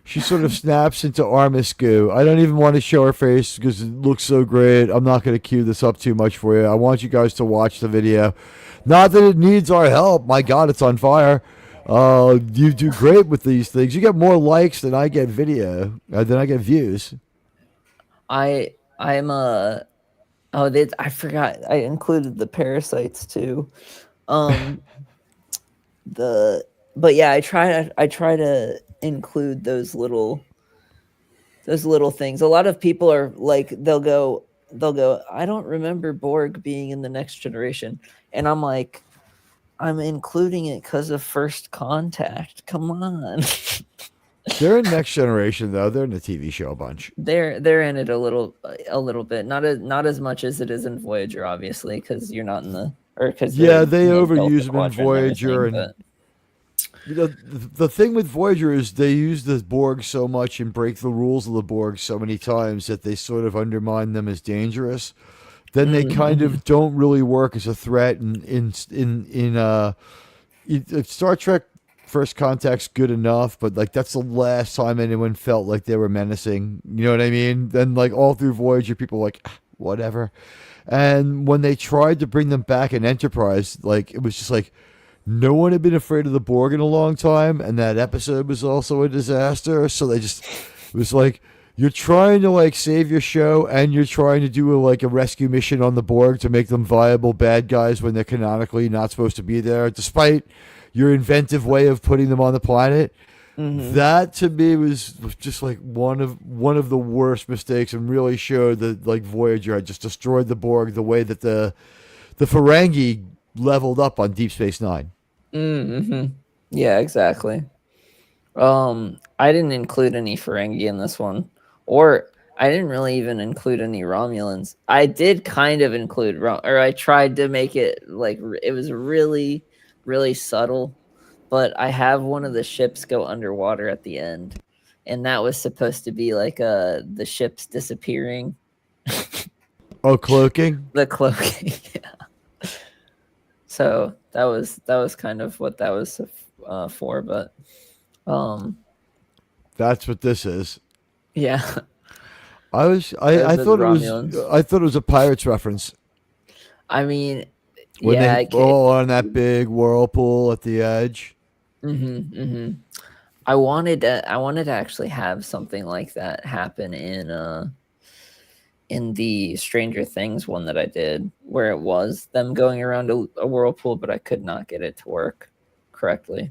She sort of snaps into Armis goo. I don't even want to show her face because it looks so great. I'm not going to cue this up too much for you. I want you guys to watch the video. Not that it needs our help. My God, it's on fire. You do great with these things. You get more likes than I get than I get views. I forgot I included the parasites too. But yeah, I try to include those little things. A lot of people are like, they'll go, I don't remember Borg being in the Next Generation, and I'm like, I'm including it because of First Contact. Come on. They're in Next Generation though. They're in the TV show a bunch. They're in it a little bit, not as much as it is in Voyager, obviously, because you're not in the, or because they overuse them in Voyager, and the thing with Voyager is they use the Borg so much and break the rules of the Borg so many times that they sort of undermine them as dangerous. Then they kind of don't really work as a threat. In Star Trek First Contact's good enough, but like that's the last time anyone felt like they were menacing. You know what I mean? Then like all through Voyager, people were like, whatever. And when they tried to bring them back in Enterprise, like it was just like no one had been afraid of the Borg in a long time, and that episode was also a disaster. So it was like, you're trying to like save your show, and you're trying to do a rescue mission on the Borg to make them viable bad guys when they're canonically not supposed to be there, despite your inventive way of putting them on the planet. Mm-hmm. That to me was just like one of the worst mistakes, and really showed that like Voyager had just destroyed the Borg the way that the Ferengi leveled up on Deep Space Nine. Mm-hmm. Yeah, exactly. I didn't include any Ferengi in this one, or I didn't really even include any Romulans. I did kind of include, or I tried to make it like it was really, really subtle, but I have one of the ships go underwater at the end, and that was supposed to be like the ship's disappearing. Oh, cloaking? The cloaking, yeah. So that was kind of what that was for, but that's what this is. Yeah. I thought it was a Pirates reference. I mean, when they fall on that big whirlpool at the edge. I wanted to actually have something like that happen in the Stranger Things one that I did, where it was them going around a whirlpool, but I could not get it to work correctly.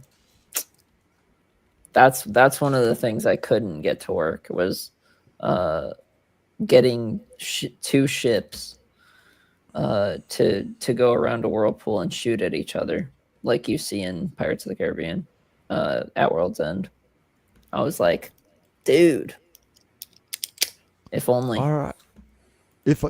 That's one of the things I couldn't get to work, was getting two ships to go around a whirlpool and shoot at each other, like you see in Pirates of the Caribbean at World's End. I was like, dude, if only. All right. If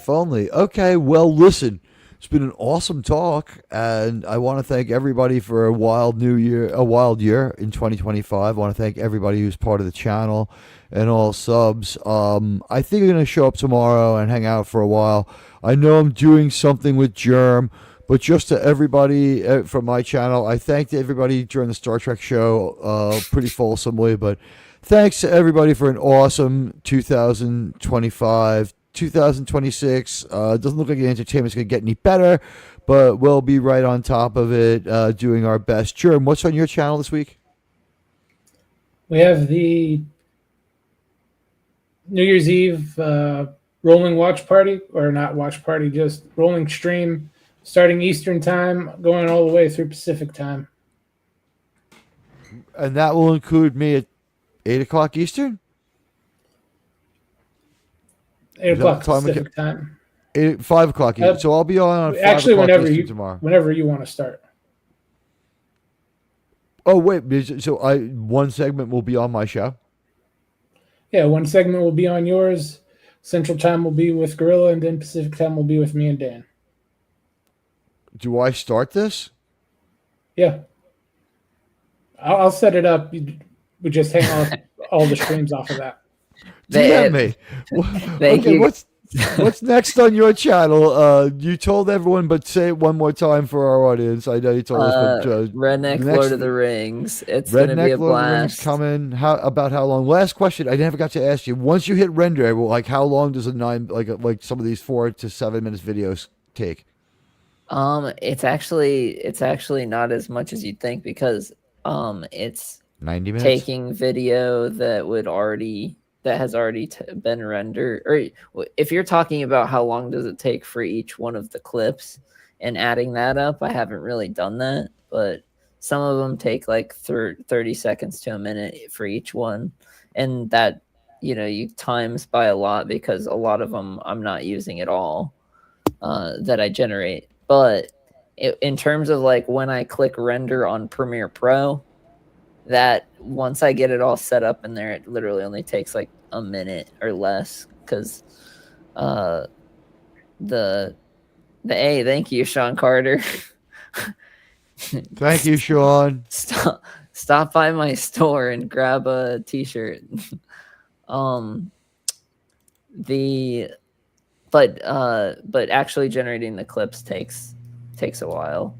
only. Okay, well, listen. It's been an awesome talk, and I want to thank everybody for a wild year in 2025. I want to thank everybody who's part of the channel and all subs. I think I'm going to show up tomorrow and hang out for a while. I know I'm doing something with Germ, but just to everybody from my channel, I thanked everybody during the Star Trek show pretty fulsomely, but thanks to everybody for an awesome 2025. 2026 doesn't look like the entertainment's going to get any better, but we'll be right on top of it, doing our best. Germ, what's on your channel this week? We have the New Year's Eve rolling watch party, or not watch party, just rolling stream, starting Eastern time, going all the way through Pacific time. And that will include me at 8 o'clock Eastern? 8 o'clock Pacific time. 5 o'clock Eastern. So I'll be on 5 actually o'clock whenever Eastern you tomorrow. whenever you want to start. Oh, wait. So one segment will be on my show? Yeah, one segment will be on yours. Central time will be with Gorilla, and then Pacific time will be with me and Dan. Do I start this? Yeah. I'll set it up. We just hang off all the streams off of that. DM me. Okay, what's next on your channel? You told everyone, but say it one more time for our audience. I know you told us, but Redneck Lord of the Rings. It's gonna be a Lord of the Rings blast. coming. How long? Last question. I never got to ask you. Once you hit render, like how long does a like some of these 4 to 7 minutes videos take? It's actually not as much as you'd think, because it's 90 minutes. taking video that has already been rendered. Or if you're talking about how long does it take for each one of the clips and adding that up, I haven't really done that, but some of them take like 30 seconds to a minute for each one, and that you times by a lot, because a lot of them I'm not using at all that I generate. But in terms of like when I click render on Premiere Pro, that once I get it all set up in there, it literally only takes like a minute or less, because thank you, Sean Carter. Thank you, Sean. Stop by my store and grab a t-shirt. But actually generating the clips takes a while.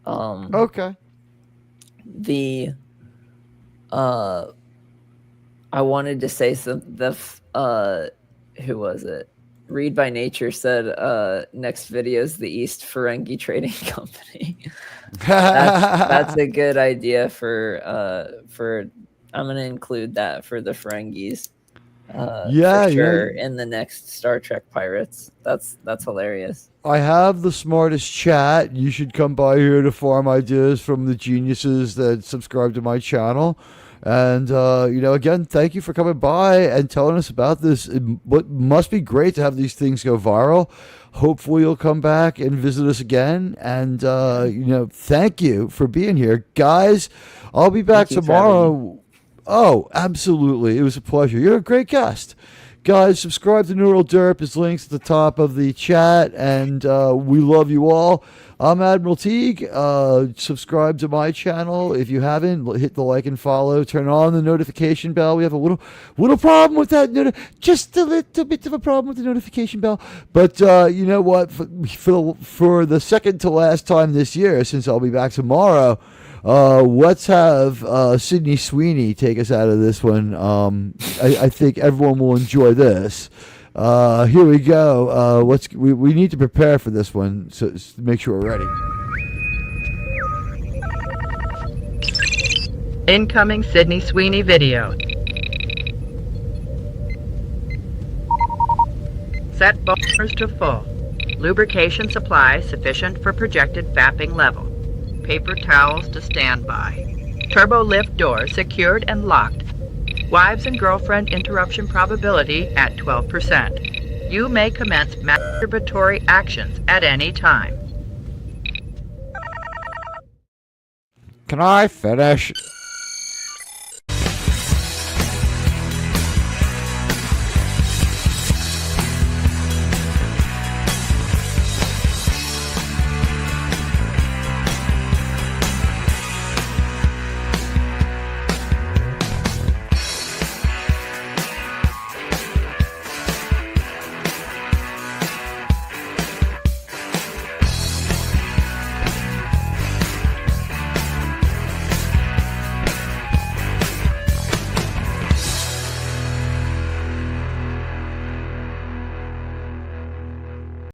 Okay. I wanted to say who was it? Read by Nature said next video is the East Ferengi Trading Company. that's a good idea for I'm gonna include that for the Ferengis. For sure, in the next Star Trek Pirates. That's hilarious. I have the smartest chat. You should come by here to farm ideas from the geniuses that subscribe to my channel. And, again, thank you for coming by and telling us about this. What must be great to have these things go viral. Hopefully you'll come back and visit us again. And, thank you for being here. Guys, I'll be back tomorrow. Oh, absolutely. It was a pleasure. You're a great guest. Guys, subscribe to Neural Derp. His links at the top of the chat. And we love you all. I'm Admiral Teag. Subscribe to my channel if you haven't. Hit the like and follow. Turn on the notification bell. We have a little problem with that. Just a little bit of a problem with the notification bell. But you know what? For the second to last time this year, since I'll be back tomorrow, let's have Sydney Sweeney take us out of this one. I think everyone will enjoy this. Here we go. We need to prepare for this one, so to make sure we're ready. Incoming Sydney Sweeney video. Set burners to full. Lubrication supply sufficient for projected fapping level. Paper towels to standby. Turbo lift door secured and locked. Wives and girlfriend interruption probability at 12%. You may commence masturbatory actions at any time. Can I finish?